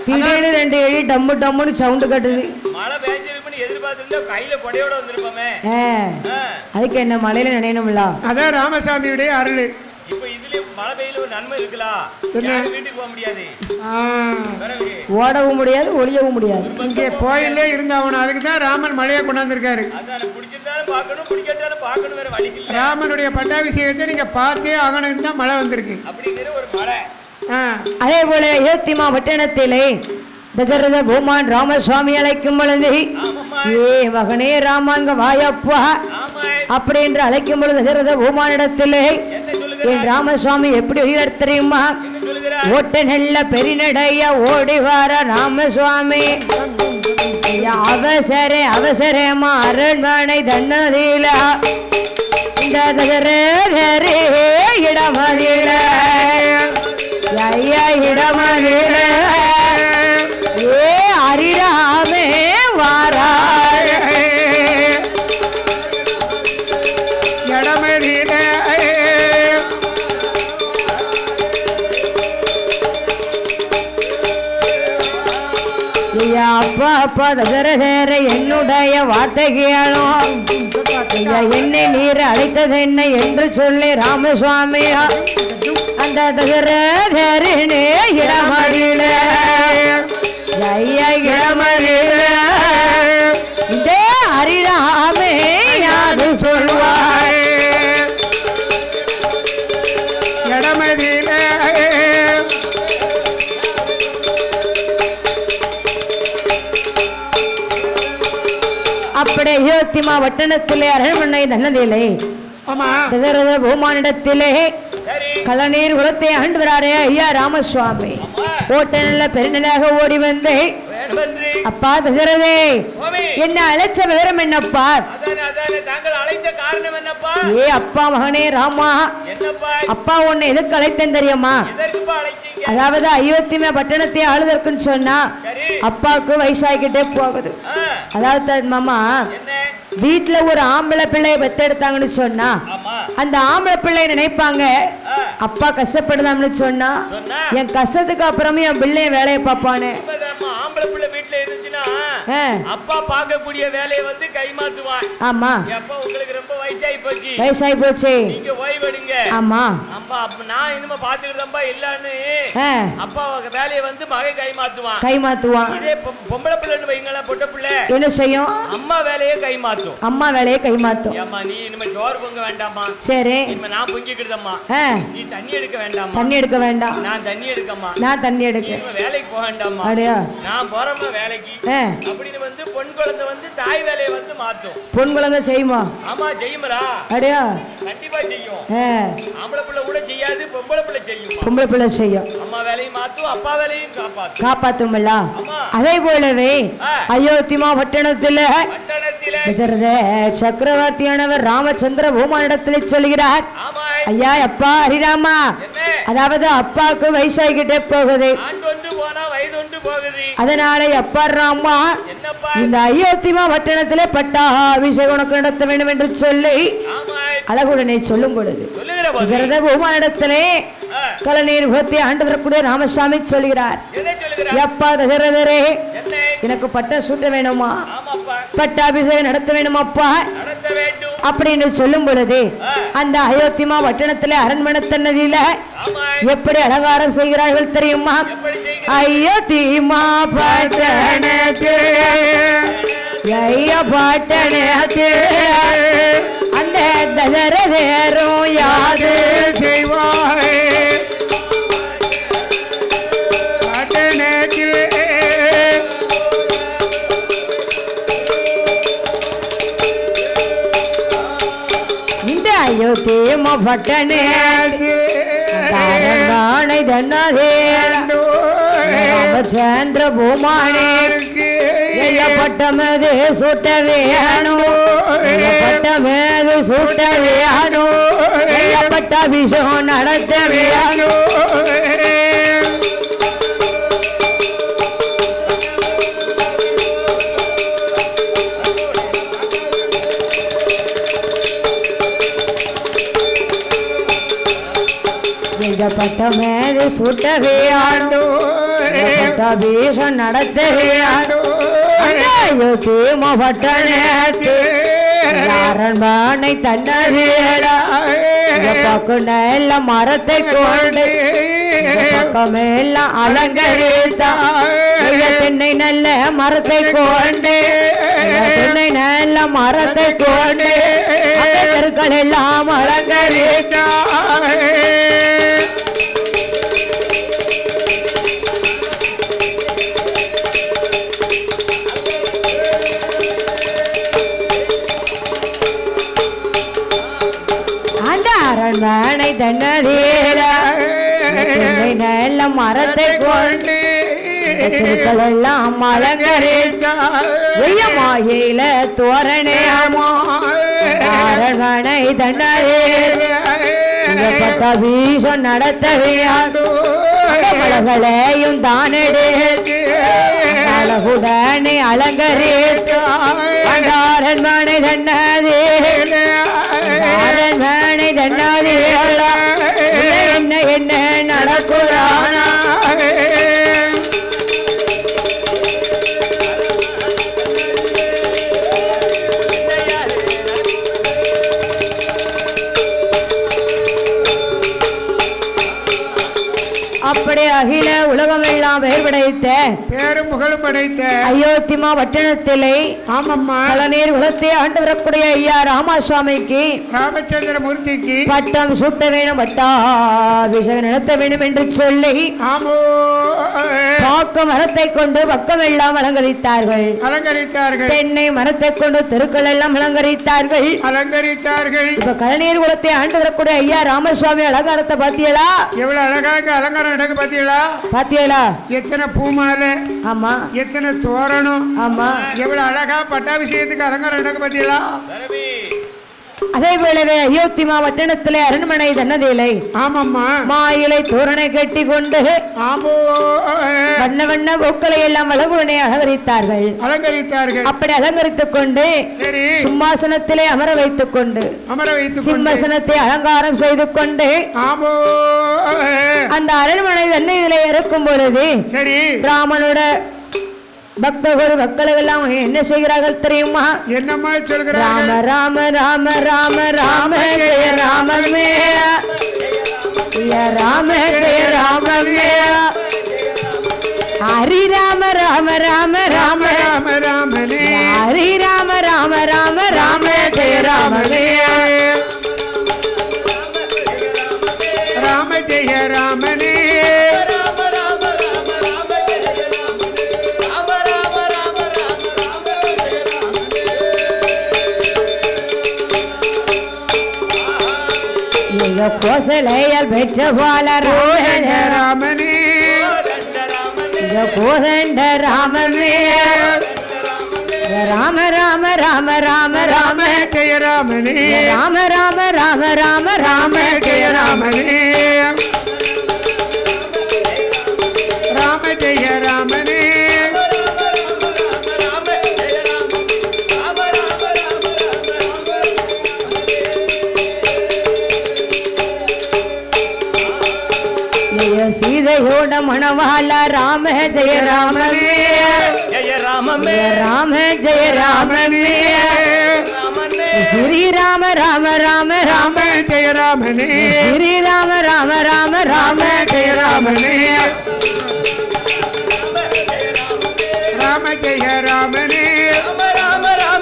திடீர்னு 2 எலி டம்மு டம்முன்னு சவுண்ட் கட்டுது. மழை பெய்ஞ்சிருக்குன்னு எதிர்பார்த்திருந்தா கையில கொடையோட வந்திருப்போமே. அதுக்கு என்ன மழையில நினைக்கணும்ல? அதான் ராமசாமியுடைய அருள். இப்போ இதுல மழை பெய்யல ஒரு நன்மை இருக்குலா? வீட்டுக்கு போக முடியாது, ஓடவும் முடியாது, ஒளியவும் முடியாது. இங்கே கோயிலே இருந்தாவணும். அதுக்கு தான் ராமன் மழையை கொண்டாந்துருக்காரு. ராமனுடைய பட்டாபிஷேகத்தை நீங்க பார்த்தே ஆகணும் தான் மழை வந்திருக்கு. அதே போல அயோத்திமா பட்டணத்திலே தசரத பூமான் ராமசுவாமி அழைக்கும் பொழுது மகனே ராமாங்க வாயப்பா அப்படி என்று அழைக்கும் பொழுது தசரத பூமானிடத்திலே என் ராமசுவாமி எப்படி உயிர் தெரியுமா? ஓட்ட நெல்ல பெரிநடைய ஓடி வார ராமசுவாமி அவசரமா அரண்மனை தன்னதில இந்த இடமதில ஐயா இடமதில அரிராமே வாரா இடமதில அப்பா அப்பா தசரதர என்னுடைய வார்த்தை கேளும். என்னை நீர் அழைத்தது என்ன என்று சொல்லி ராமசுவாமியா அந்த தசரதரனே இடமதில ஐயா இடமதில இதே அறியாமே யாது சொல்வாய் இடமதில அப்படி அயோத்திமா வட்டணத்திலே அரண்மனை தன்னதிலே தசரத பூமானிடத்திலே கலநீர் குலத்தை ஆண்டு வராரே ஐயா ராமசுவாமி ஓட்ட நல்ல பெருநிலையாக ஓடி வந்து அப்பா தசரதே என்ன அழைச்ச விவரம் என்னப்பா? ஏ அப்பா மகனே ராமா, அப்பா உன்னை எதுக்கு அழைத்தேன் தெரியுமா? அதாவது அயோத்திமே பட்டணத்தை ஆளுதற்குன்னு சொன்னா அப்பாவுக்கு வயசாகிக்கிட்டே போகுது. அதாவது மாமா வீட்டுல ஒரு ஆம்பளை பிள்ளைய பெத்தெடுத்தாங்கன்னு சொன்னா அந்த ஆம்பளை பிள்ளை நினைப்பாங்க அப்பா கஷ்டப்படுதாம்னு சொன்னா என் கஷ்டத்துக்கு அப்புறமே என் பிள்ளைய வேலையை பார்ப்பானே. ஆம்பளை பிள்ளை வீட்டுல இருந்துச்சுன்னா அப்பா பார்க்கக்கூடிய வேலையை வந்து கைமாத்துவான். ஆமா அப்பா உங்களுக்கு ரொம்ப வயசாகி போச்சு நீங்க ஓய்வெடுங்க. ஆமா அப்பா நான் இனிமே பாத்துக்கிட்டப்பா இல்லன்னு அப்பா வேலையை வந்து மகன் கைமாத்துவான். இதே பொம்பளை பிள்ளைன்னு வைங்களா, பொட்ட பிள்ளை என்ன செய்யும்? அம்மா வேலையை கைமாத்தும். அம்மா நீ இனிமே சோறு பொங்க வேண்டாமா? சரி இனிமே நான் பொங்கிக்கிடுதம்மா. நீ தண்ணி எடுக்க வேண்டாம். நான் தண்ணி எடுக்க. வேலைக்கு போக வேண்டாமா? நான் போறேம்மா வேலைக்கு அப்படின்னு வந்து பொன் குழந்தை வந்து தாய் வேலையை வந்து மாத்தும். பொன் குழந்தை செய்யுமா? ஆமா செய்யுமரா. அடையா கண்டிப்பா செய்யும். ஆம்பளை பிள்ளை கூட செய்யாது, பொம்பளை பிள்ளை செய்யும். அம்மா வேலையும் மாத்தும், அப்பா வேலையும் காப்பாத்தும்ல. அதே போலவே அயோத்திமா பட்டணத்தில் சக்கரவர்த்தியானவர் ராமச்சந்திர பூமானிடத்தில் சொல்கிறார் ஐயா அப்பா ஹரிராமா, அதாவது அப்பாவுக்கு வயசாகிக்கிட்டே போகுது. அதனால அப்பா ராமா இந்த அயோத்திமா பட்டணத்திலே பட்டாபிஷேகம் உனக்கு நடத்த வேண்டும் என்று சொல்லி அழகுடனே சொல்லும் பொழுது பூமானிடத்திலே கலநீர் முகத்தை ஆண்டு வரக்கூடிய ராமசாமி சொல்கிறார் எப்பா தசரதரே எனக்கு பட்ட சூட்ட வேணுமா, பட்டாபிஷேகம் நடத்த வேணுமாப்பா அப்படின்னு சொல்லும் பொழுது அந்த அயோத்திமா பட்டணத்திலே அரண்மனை தன்னதியில எப்படி அலங்காரம் செய்கிறார்கள் தெரியுமா? அயோத்திமா பட்டணத்தே அந்த தசரதரும் யாது செய்வாய் இந்த அயோத்திமா பட்டணை ராமச்சந்திர பூமானே பட்டமது சூட்ட வேணும், பட்டமது சூட்ட வேணும், பட்டாபிஷேகம் நடத்த வேணும். பட்டமது சூட்ட வேணும், பட்டாபிஷேகம் நடத்த வேணும். அயோத்திமா பட்டணத்து அரண்மனை தன்னதியிலே பக்கம் எல்லாம் மரத்தை கொண்டு பக்கமெல்லாம் அலங்கரித்தார். தென்னை நல்ல மரத்தை கொண்டு தென்னை நல்ல மரத்தை கொண்டு தெருக்கள் எல்லாம் அலங்கரித்தார். அரண்மனை தன்னதியிலே நல்ல மரத்தை கொண்டு எல்லாம் அலங்கரித்தாயில தோரணேமா அரண்மனை தன்னதியிலே பட்டாபிஷேகம் நடத்தவையாடுகளையும் தானே அழகுடனே அலங்கரித்தார். அரண்மனை தன்னதியிலே அரண்மனை தன்னதியிலே என்ன என்ன நடக்குறானா? அப்படி அகில உலகமெல்லாம் பெயர் படைத்த பேரும் புகழும் படைத்த அயோத்திமா பட்டணத்திலே ஆமம்மா கலநீர் குலத்தை ஆண்டு வரக்கூடிய ஐயா ராமசுவாமிக்கு ராமச்சந்திர மூர்த்திக்கு பட்டம் சூட்ட வேணும் பட்டாபிஷேகம் நடத்த வேண்டும் என்று சொல்லி ஆமோ பாக்க மரத்தை கொண்டு பக்கம் எல்லாம் அலங்கரித்தார்கள். தென்னை மரத்தை கொண்டு தெருக்கள் எல்லாம் அலங்கரித்தார்கள். இப்ப கலநீர் குலத்தை ஆண்டு வரக்கூடிய ஐயா ராமசுவாமி அலங்காரத்தை பாத்தீங்களா? எவ்வளவு அழகாக அலங்காரம் நடக்கு பாத்தீங்களா? பாத்தீங்களா? எத்தனை பூமாலை, ஆமா, எத்தனை தோரணம், ஆமா, எவ்வளவு அழகா பட்டாபிஷேகத்துக்கு அலங்காரம் நடக்கு பாத்தீங்களா? அதே போலவே அயோத்தி மாவட்டத்திலே அரண்மனை தன்னதில்லை. ஆமாம்மா, மாயிலை தோரணை கட்டி கொண்டு வண்ண வண்ண பூக்களை எல்லாம் அழகுடனே அலங்கரித்தார்கள். அப்படி அலங்கரித்துக் கொண்டு சிம்மாசனத்திலே அமர வைத்துக் கொண்டு சிம்மாசனத்தை அலங்காரம் செய்து கொண்டு அந்த அரண்மனை தன்னதிலே இருக்கும் பொழுது ராமனோட பக்தர்கள் மக்கள் எல்லாம் என்ன செய்கிறார்கள் தெரியுமா? என்னம்மா சொல்கிறார்கள்? ராம ராம ராம ராம ஜெய ராமமே, ராம ஜெய ராமமே, ஹரி ராம ராம ராம ராம ராம ராமனே, ஹரி ராம ராம ராம ராம ஜெய ராமமே, ராம ஜெய ராமனே, கோசலையால் பெற்ற போல ராமனே, கோதண்ட ராமனே, ராம ராம ராம ராம ராம ஜெய ராமனே, ராம ராம ராம ராம ராம ஜெய ராமனே, ராம ஜெய ராமனே, சீதையோட மணவாள ராம ஜெய ராமனே, ஜெய ராமமே, ராம ஜெய ராமனே, ஸ்ரீராம ராம ராம ராம ஜெய ராமனே, ஸ்ரீராம ராம ராம ராம ஜெய ராமனே, ராம ஜெய ராமனே, ராம ராம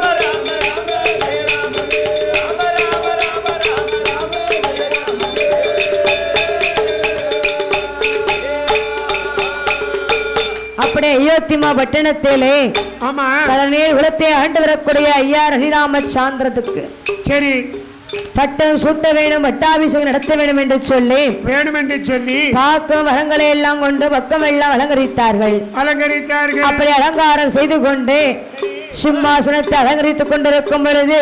அப்படியே அயோத்திமா பட்டணத்திலே கலநீர் குலத்தை ஆண்டு வரக்கூடிய ஐயா ரணிராமச்சந்திரத்துக்கு சரி பட்டம் சூட்ட வேணும், பட்டாபிஷேகம் நடத்த வேண்டும் என்று சொல்லி பாக்கம் மரங்களை எல்லாம் கொண்டு பக்கம் எல்லாம் அலங்கரித்தார்கள். அப்படி அலங்காரம் செய்து கொண்டு சிம்மாசனத்தை அலங்கரித்துக் கொண்டிருக்கும் பொழுது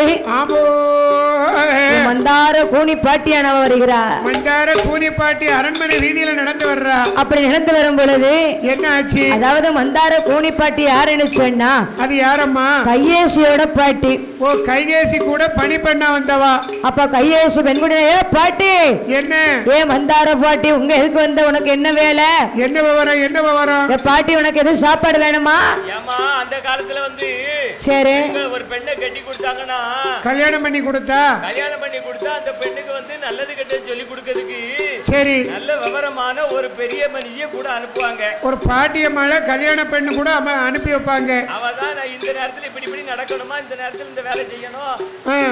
மந்தார கூனி பாட்டியான வருகிறார். மந்தார கூனி பாட்டி அரண்மனை வீதியில நடந்து வர்றா. அப்படி நடந்து வரும் பொழுது என்ன ஆச்சு? அதாவது மந்தார கூனி பாட்டி யாருன்னு சொன்னா அது யாரம்மா? கையேசியோட பாட்டி. ஓ, கையேசி கூட பணி பண்ண வந்தவா. அப்ப கையேசி பெண்குடியே பாட்டி என்ன ஏ மந்தார பாட்டி உங்க எதுக்கு வந்த? உனக்கு என்ன வேலை? என்ன விவரம்? என்ன விவரம்? பாட்டி உனக்கு எதுவும் சாப்பாடு வேணுமா? அந்த காலத்துல வந்து சரி ஒரு பெண்ணை கட்டி கொடுத்தாங்கன்னா கல்யாணம் பண்ணி கொடுத்தா அந்த பெண்ணுக்கு வந்து நல்லது கெட்டது சொல்லி கொடுக்கிறதுக்கு சரி நல்ல விவரமான ஒரு பெரிய மனிதிய கூட அனுப்புவாங்க. ஒரு பாட்டிய மேல கல்யாண பெண்ணு கூட அனுப்பி வைப்பாங்க. அவதான் நான் இந்த நேரத்துல இப்படி நடக்கணுமா, இந்த நேரத்துல இந்த வேலை செய்யணும்,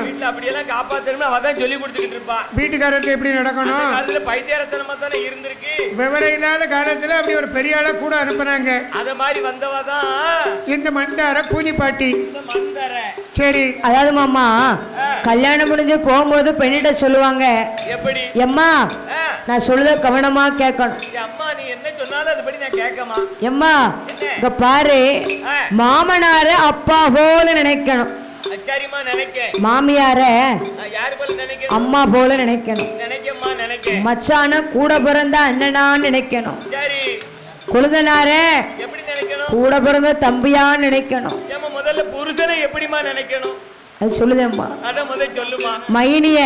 வீட்டுல அப்படியெல்லாம் காப்பாத்தணும்னு அவதான் சொல்லி கொடுத்துக்கிட்டு இருப்பா. வீட்டுக்காரத்தை எப்படி நடக்கணும்? காலத்துல பைத்தியரத்தனமா தானே இருந்திருக்கு. விவரம் இல்லாத காலத்துல அப்படி ஒரு பெரிய ஆள கூட அனுப்புனாங்க. அத மாதிரி வந்தவாதான் இந்த மந்தார கூனி பாட்டி. சரி அதாவது மாமா கல்யாணம் முடிஞ்சு போகும்போது பெண்ணிட்ட சொல்லுவாங்க எப்படி? எம்மா நான் சொல்லுத கவனமா கேட்கணும். அம்மா நீ என்ன சொன்னாலும் அதுபடி நான் கேட்கமா. எம்மா இங்க பாரு, மாமனார அப்பா போல நினைக்கணும், மாமியார அம்மா போல நினைக்கணும், மச்சான கூட பிறந்த அண்ணனா நினைக்கணும், குழுந்தனார கூட பிறந்த தம்பியான்னு நினைக்கணும். முதல்ல புருஷனை எப்படிமா நினைக்கணும்? அது சொல்லுதேம்மா. அத முதல்ல சொல்லுமா. மைனிய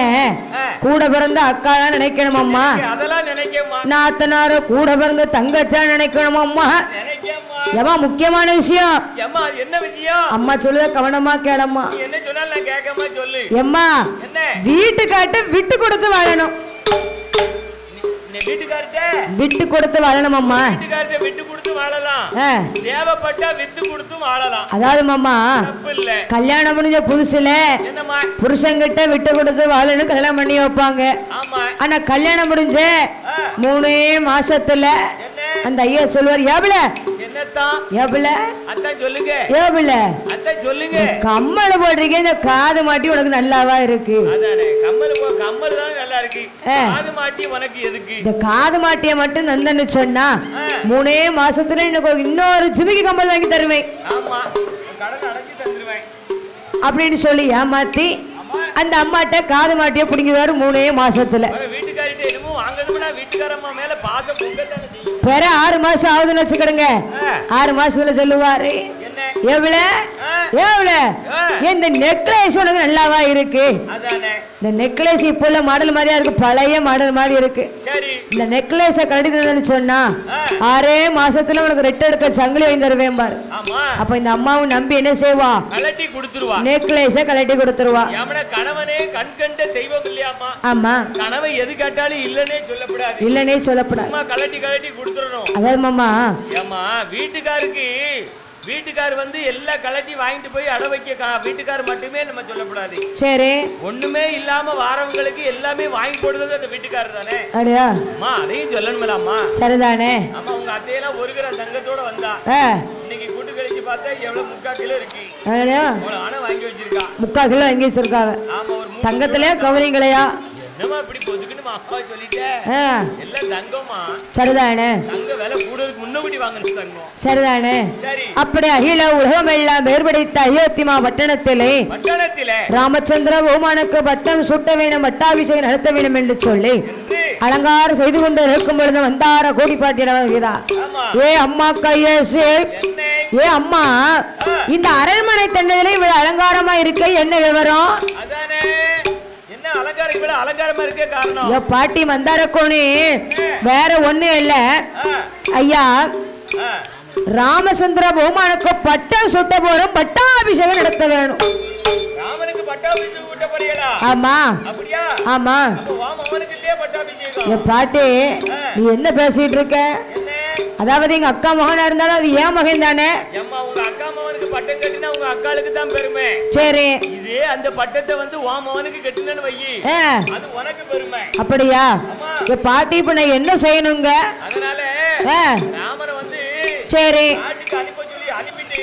கூட பிறந்த அக்காளா நினைக்கணும் அம்மா. அதெல்லாம் நினைக்கேம்மா. நாத்தனார கூட பிறந்த தங்கச்சா நினைக்கணும் அம்மா. நினைக்கேம்மா. ஏமா முக்கியமான விஷயம். ஏம்மா என்ன விஷயம்? அம்மா சொல்லுத கவனமா கேளம்மா. நீ என்ன சொன்னாலும் நான் கேட்கமா சொல்லு. எம்மா வீட்டுக்காட்ட விட்டு கொடுத்து வாழணும். விட்டு கொடுத்து வாழணும் அம்மா. விட்டு கொடுத்து வாழலாம், தேவைப்பட்டா வித்து கொடுத்து வாழலாம். அதாவது மாமா கல்யாணம் முடிஞ்ச புதுசுல புருஷங்கிட்ட விட்டு கொடுத்து வாழணும் கல்யாணம் பண்ணி வைப்பாங்க. ஆனா கல்யாணம் முடிஞ்ச 3 மாசத்துல அந்த ஐயா சொல்லுவார், எவ்வள கம்மல் போடுறீங்க, இந்த காது மாட்டி உனக்கு நல்லாவா இருக்கு. இந்த காது மாட்டிய மட்டும் நந்தன்னு சொன்னா 3 மாசத்துல இன்னொரு ஜிமிக்கி கம்மல் வாங்கி தருவேன் அப்படின்னு சொல்லி ஏமாத்தி அந்த அம்மாட்ட காது மாட்டிய பிடிங்குவாரு 3 மாசத்துல. வேற 6 மாசம் ஆகுதுன்னு வச்சுக்கிடுங்க. 6 மாசத்துல சொல்லுவாரு, இந்த நெக்லேஸ் உனக்கு நல்லாவா இருக்கு. இந்த நெக்லேஸ் இப்ப உள்ள மாடல் மாதிரியா இருக்கு, பழைய மாடல் மாதிரி இருக்கு. இந்த நெக்லேஸ கழட்டி சொன்னா 6 மாசத்துல உனக்கு ரெட்டை எடுக்க சங்கிலி வாங்கி தருவேன் பாரு. அப்ப இந்த அம்மாவும் நம்பி என்ன செய்வா, நெக்லேஸ கழட்டி கொடுத்துருவா. ஆமா, கனவை எது கேட்டாலும் இல்லனே சொல்லப்படாது, இல்லனே சொல்லப்படாது, கழட்டி கழட்டி கொடுத்துறணும். அதாவது மாமா வீட்டுக்கார் வந்து எல்லா கலட்டி வாங்கிட்டு போய் அட வைக்க வீட்டுக்கார் மட்டுமே நம்ம சொல்லக்கூடாது. சரி, ஒண்ணுமே இல்லாம வாரவங்களுக்கு எல்லாமே வாங்கி போடுறது அந்த வீட்டுக்காரர் தானே. அப்படியா அம்மா, அதையும் சொல்லணும்லாமா? சரிதானே. ஆமா, உங்க அத்தையெல்லாம் 1 கிராம் தங்கத்தோட வந்தா இன்னைக்கு கூட்டு கழிச்சு பார்த்தா எவ்வளவு 3/4 கிலோ இருக்கு. ஆனா வாங்கி வச்சிருக்கா, 3/4 கிலோ வாங்கி வச்சிருக்காங்க. ஆமா, ஒரு தங்கத்திலே கவரிங்களையா என்னமா இப்படி பொதுக்குன்னு அப்பா சொல்லிட்டேன். எல்லாம் தங்கமா. சரிதானே, தங்க விலை கூடுறதுக்கு முன்னக்கூட்டி வாங்கணும் தங்கம். சரிதானே. அப்படி அகில உலகம் எல்லாம் வேறுபடைத்த அயோத்திமா பட்டணத்திலே ராமச்சந்திர ஓமானுக்கு பட்டம் சுட்ட வேணும், பட்டாபிஷேகம் நடத்த வேண்டும் என்று சொல்லி அலங்காரம் செய்து கொண்டு இருக்கும் பொழுது வந்தார கோடிப்பாட்டியிடம் வருகிறார். ஏ அம்மா கையேசு, ஏ அம்மா, இந்த அரண்மனை தன்னதிலே இவ்வளவு அலங்காரமா இருக்க என்ன விவரம்? அலங்காரமா இருக்க காரணம் பாட்டி மந்தார கோணி வேற ஒண்ணு இல்ல ஐயா, ராமச்சந்திர பூமானுக்கு பட்டம் சுட்ட போறோம், பட்டாபிஷேகம் நடத்த வேணும். ராமனுக்கு பட்டாபிஷேகம் ஊட்ட போறீங்களா? ஆமா. அப்படியா? ஆமா. அப்ப வாமனுக்கு இல்லையா பட்டாபிஷேகம்? பாட்டி நீ என்ன பேசிட்டு இருக்க? அதாவது எங்க அக்கா மகனா இருந்தாலும் அது ஏன் மகன் தானே. அம்மா, உங்க அக்கா மகனுக்கு பட்டம் கட்டினா உங்க அக்காளுக்கு தான் பெருமை. சரி, இதே அந்த பட்டத்தை வந்து வா மகனுக்கு கட்டினன்னு வையி, அது உனக்கு பெருமை. அப்படியா? பாட்டி இப்ப நான் என்ன செய்யணுங்க? அதனால ராமரை வந்து சரி காட்டுக்கு அனுப்ப சொல்லி அனுப்பிட்டு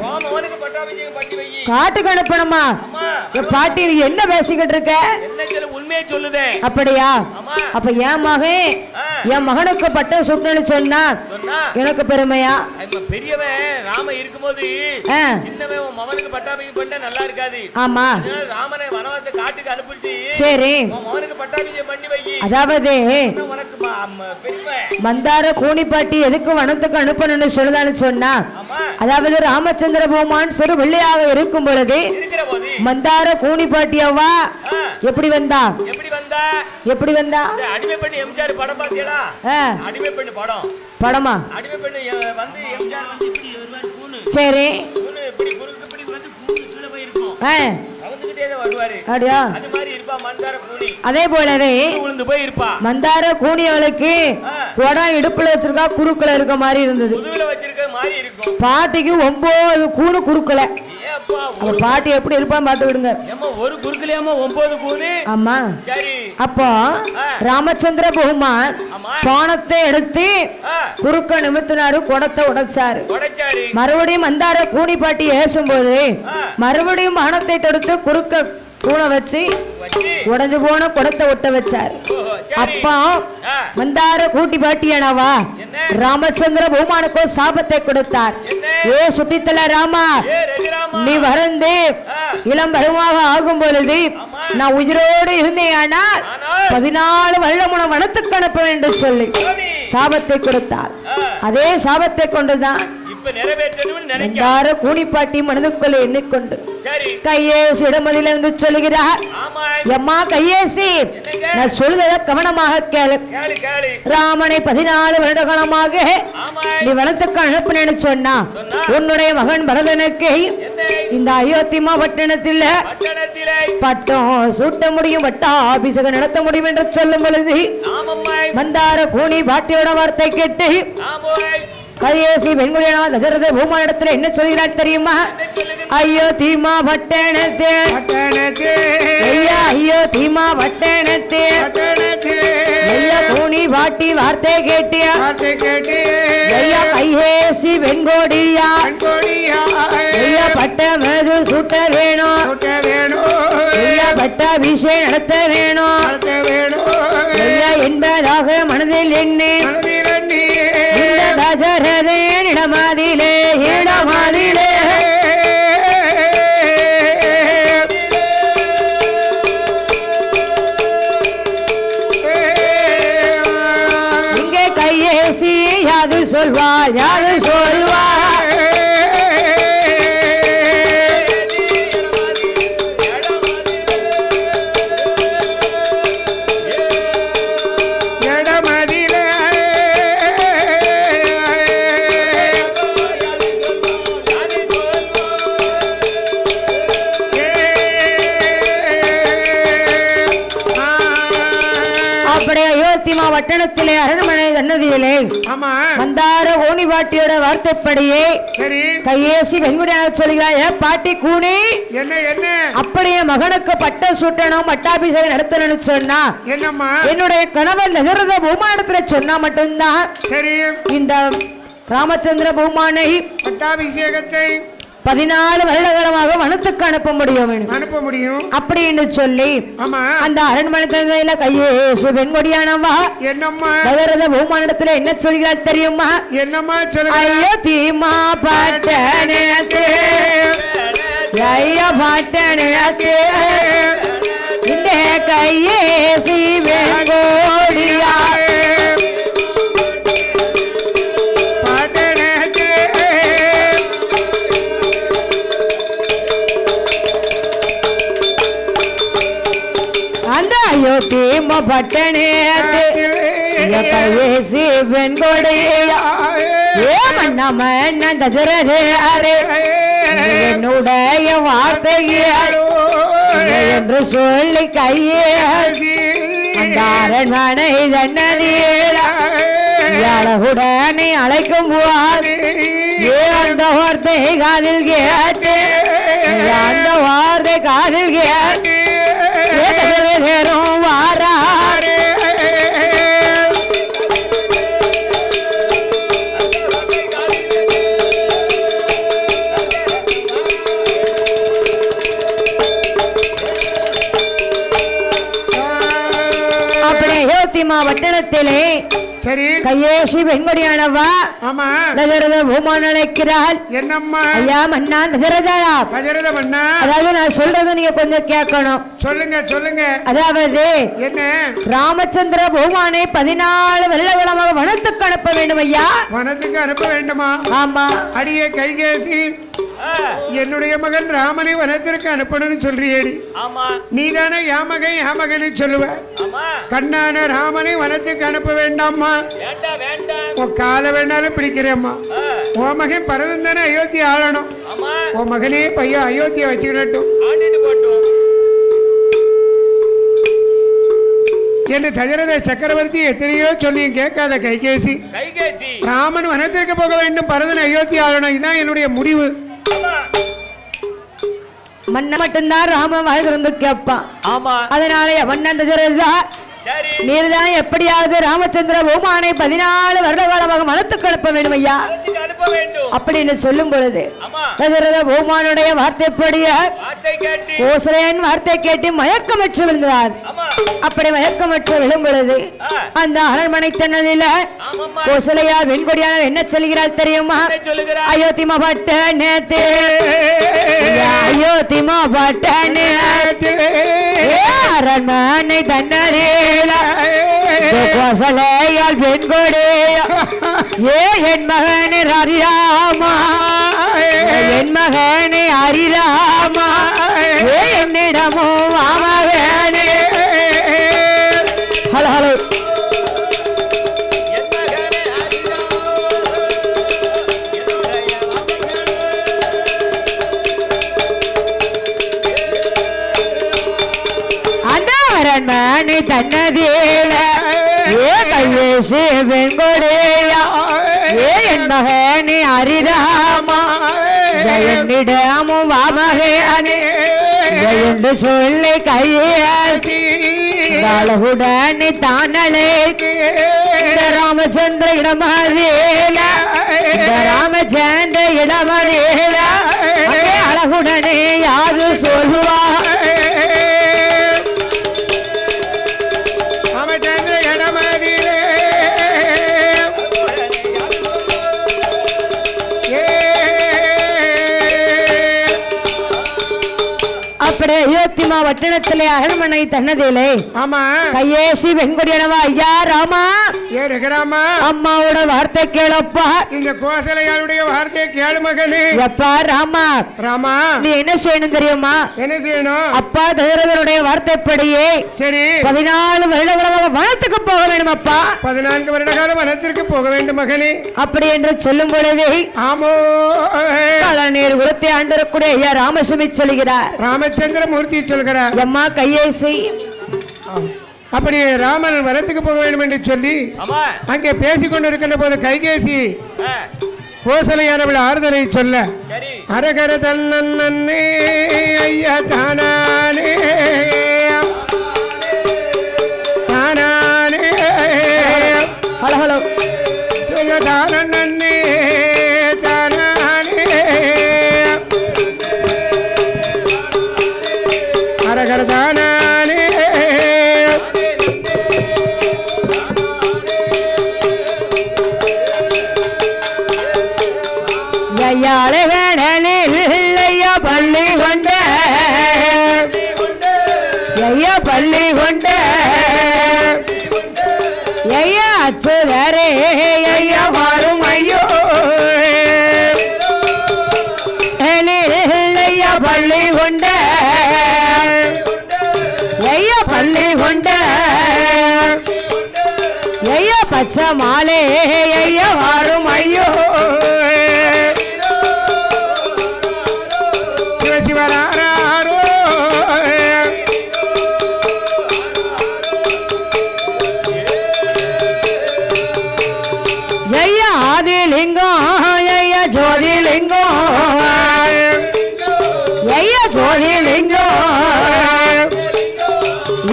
வா மகனுக்கு பட்டாபிஷேகம் பண்ணி வையி. காட்டுக்கு அனுப்பணுமா? பாட்டி என்ன பேசிக்கிட்டு இருக்க? என்ன சொல்ல, உண்மையை சொல்லுதே. அப்படியா? அப்ப என் மகன் என் மகனுக்கு பட்டம் சுட்டன்னு சொன்னா எனக்கு பெருமையா? பெரியவன் ராம இருக்கும்போது சின்னவன் உன் மகனுக்கு பட்டாபிஷேகம் பண்ண நல்லா இருக்காது. ஆமா, ராமனை வனவாச காட்டுக்கு அனுப்பிட்டு சரி மகனுக்கு பட்டாபிஷேகம் பண்ணி வை. அதாவது உனக்கு பெருமை. மந்தார கூனிப்பாட்டி எதுக்கு வனத்துக்கு அனுப்பணும்னு சொல்லுதான்னு சொன்னா, அதாவது ராமச்சந்திர பூமான் சிறு வெள்ளையாக இருக்கும் பொழுது மந்தார கூனிப்பாட்டி அவ்வா எப்படி வந்தா? எப்படி வந்தா? அடிமை பெண்ணு எம்ஜிஆர் படம் பாத்தியடா? அடிமை பெண்ணு படம். படமா? அடிமை பெண்ணு வந்து எம்ஜிஆர் வந்து இப்படி வருவார் கூனு. சரி, கூனு இப்படி குறுக்கு இப்படி வந்து கூனு கீழ போய் இருக்கும். அவங்கிட்டே தான் வருவாரு. அப்படியா? அது மாதிரி இருப்பா மந்தார கூனி. அதே போலவே விழுந்து போய் இருப்பா மந்தார கூனி. அவளுக்கு குடம் இடுப்புல வச்சிருக்கா, குறுக்குல இருக்க மாதிரி இருந்தது. முதுகுல வச்சிருக்க மாதிரி இருக்கும். பாட்டிக்கு 9 கூணு குறுக்குல. பாட்டி எப்படி இருப்பான்னு பார்த்து விடுங்க. ஒரு குறுக்கலையாமா 9 கூனு. ஆமா. சரி, அப்போ ராமச்சந்திர பூமான் பானத்தை எடுத்து குறுக்க நிமித்தினாரு, குடத்தை உடைச்சாரு. மறுபடியும் மந்தார கூனி பாட்டி ஏசும்போது மறுபடியும் பானத்தை தொடுத்து குறுக்க கூனை வச்சு உடஞ்சு போன குடத்தை ஒட்ட வச்சாரு. அப்போ மந்தார கூட்டி பாட்டியானவா ராமச்சந்திர பூமானுக்கோ சாபத்தை கொடுத்தார். ஏ சுட்டித்தல ராமா, நீ வறந்து இளம் பருவமாக ஆகும் பொழுது நான் உயிரோடு இருந்தேயானால் 14 வருடம் உன வனத்துக்கு அனுப்ப வேண்டும் சொல்லி சாபத்தை கொடுத்தார். அதே சாபத்தை கொண்டுதான் கூனிப்பாட்டி மனதுக்குள்ள எண்ணிக்கொண்டு கையேசி இடமதிலிருந்து சொல்லுகிறார். எம்மா கையேசி, நான் சொல்லுவத கவனமாக கேளு. ராமனை 14 வருட காலமாக நீ வனத்துக்கு அனுப்பினு சொன்னா உன்னுடைய மகன் பரதனுக்கு இந்த அயோத்தி மாவட்டத்தில் பட்டம் சூட்ட முடியும், பட்டாபிஷேகம் நடத்த முடியும் என்று சொல்லும் பொழுது மந்தார கூனி பாட்டியோட வார்த்தை கேட்டு கையேசி பெண்குடியான தசரத பூமானிடத்தில் என்ன சொல்கிறார் தெரியுமா? அயோத்தி மாவட்டணத்தே அயோத்தி மாவட்டணத்தே கூனி பாட்டி வார்த்தை கேட்டியா கையேசி பெண்கோடியா பட்ட மது சுட்ட வேணும், பட்டாபிஷேகம் நடத்த வேணும் என்பதாக மனதில் எண்ணி தசரதே இடமாதிலே இடமாதிலே இங்கே கையேசி யாது சொல்வார் யாது சொல்வார் பட்டணத்திலே அரண்மனை சன்னதியிலே மந்தார ஓனி பாட்டியோட வார்த்தைப்படியே கையேசி வெண்குடியாக சொல்கிறார், பாட்டி கூனி அப்படியே மகனுக்கு பட்ட சூட்டணும் பட்டாபிஷேகம் நடத்தணும்னு சொன்னா என்னுடைய கணவர் தசரத பூமானத்துல சொன்னா மட்டும்தான் இந்த ராமச்சந்திர பூமானை பட்டாபிஷேகத்தை 14 வருடகாலமாக வனத்துக்கு அனுப்ப முடியும் அப்படின்னு சொல்லி அந்த அரண்மனை தந்தையில கையேசு பெண்கொடியானவா தசரத பூமானிடத்துல என்ன சொல்கிறார் தெரியுமா? அயோத்தி மாவட்டணத்தே பாட்டணத்தே இந்த கையேசி பெண்கொடியா அயோத்தி மாவட்டணத்தே கையேசி பெண்கொடியா மன்ன தசரதே என்னுடைய வார்த்தையே என்று சொல்லி கையேசி அந்த அரண்மனை தன்னதியுடனே அழைக்கும் போது அந்த வார்த்தை காதில் கேட்டு அந்த வார்த்தை காதில் கேட்டு வாராரு அப்படி அயோத்தி மாவட்டணத்திலே கையேசி பெண்கொடியானவா தசரத பூமான் அழைக்கிறாள். என்னம்மா? ஐயா மன்னா தசரதா. தசரத மன்னா. அதாவது நான் சொல்றது நீங்க கொஞ்சம் கேட்கணும். சொல்லுங்க. அதாவது என்ன? ராமச்சந்திர பூமானை 14 வெள்ளவளமாக வனத்துக்கு அனுப்ப வேண்டும் ஐயா. வனத்துக்கு அனுப்ப வேண்டுமா? ஆமா. அடியே கைகேசி, என்னுடைய மகன் ராமனை வனத்திற்கு அனுப்பணும்னு சொல்றியேடி. நீதானே யாமகன் சொல்லுவ. கண்ணான ராமனை வனத்துக்கு அனுப்ப வேண்டாமா? உன் காலை வேணாலும் பிடிக்கிறேம்மா. உன் மகன் பரதன் தானே அயோத்தி ஆளணும். உன் மகனே பையன் அயோத்தியை வச்சுக்கிடட்டும் என்று தசரத சக்கரவர்த்தி எத்தனையோ சொல்லியும் கேட்காத கைகேசி, ராமன் வனத்திற்கு போக வேண்டும், பரதன் அயோத்தி ஆளணும், இதுதான் என்னுடைய முடிவு. மன்ன மட்டும்தான் ராமன் வாழ்ந்து கேட்பான். அதனால மன்னன் தசரதா நீர்தான் எப்படியாவது ராமச்சந்திர பூமானை 14 வருட காலமாக மனத்துக்கு அனுப்ப வேண்டும் ஐயா அப்படின்னு சொல்லும் பொழுது தசரத பூமானுடைய வார்த்தைப்படிய கோசலையன் வார்த்தை கேட்டு மயக்கமற்று விழுந்தார். அப்படி மயக்கமற்று விழும் பொழுது அந்த அரண்மனை தன்னதில கோசலையா வெண்கொடியான என்ன சொல்கிறாள் தெரியுமா? அயோத்தி மாவட்டணத்தே அரண்மனை தன்னதில கோசலையால் பெண்கொடியா என் மகனே ஹரிராமா, என் மகனே ஹரிராமா, என்னிடமோ மாமகனே. ஹலோ மணி தன்னதீல ஏ கையேசி வெங்கொடையா ஏ என் மகனி அரிராமா ஜெயனிடமும் வாமகனே என்று சொல்லி கையேசி அழகுடனே தானலே ராமச்சந்திர இடமதேல ராமச்சந்திர இடமதேல அழகுடனே யாரு சொல்லுவா ராமச்சந்திர இடமதிலே அப்படியே யோத்திமா வட்டணத்திலே அகழ்மனை தன்னதிலே ஆமா கையேசி வெண்கொடியனவா ஐயா ராமா ஏ ரகுராமா அம்மாவோட வார்த்தை கேளப்பா இந்த கோசலையாளுடைய வார்த்தையை கேளு மகனே எப்பா ராமா ராமா நீ என்ன செய்யணும் தெரியுமா என்ன செய்யணும் அப்பா தசரதனுடைய வார்த்தைப்படியே சரி 14 வருடங்களாக வனத்துக்கு போக வேண்டும் அப்பா 14 வருட காலம் வனத்திற்கு போக வேண்டும் மகனே அப்படி என்று சொல்லும் பொழுது ஆமோ நீர் உரத்தை ஆண்டிருக்கூடிய ஐயா ராமசுமி சொல்கிறார் ராமச்சந்திர மூர்த்தி சொல்கிறார் அம்மா கையேசி அப்படி ராமன் வரத்துக்கு போக வேண்டும் என்று சொல்லி அங்கே பேசிக் கொண்டிருக்கின்ற போது கைகேசி கோசலையானவள் ஆறுதலை சொல்ல அரகர தன்னே ஐயா தானானே தானானே ஹலோ ஹலோ சொல்ல தானே தானானே அரகர தானானே ஐயாளே வேணலில் ஐயா பள்ளி கொண்ட ஐயா பள்ளி கொண்ட ஐயா அச்சுதரே ஐயா மாறும் ஐயோ ஐயா பள்ளி கொண்ட ஐயா பள்ளி கொண்ட ஐயா பச்சை மாலே ஐயா மாறும் ஐயோ சிவசிவராரோ ஐயா ஆதிலிங்கம் ஐயா ஜோதிலிங்கம் ஐயா ஜோதிலிங்கம்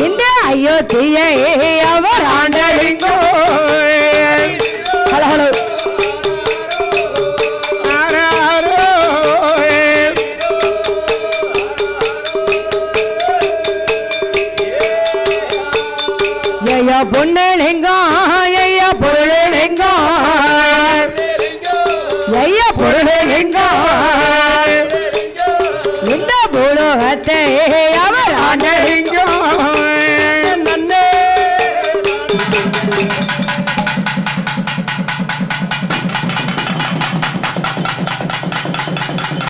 இந்த அயோத்தியை அவர் ஆண்டலிங்கம் ஹலோ ஹலோ ஐயா பொன்னலிங்கம் ஐயா பொருளிலிங்கம் ஐயா பொருளிலிங்கம் இந்த பூலோகத்தை அவர் ஆண்டலிங்கம்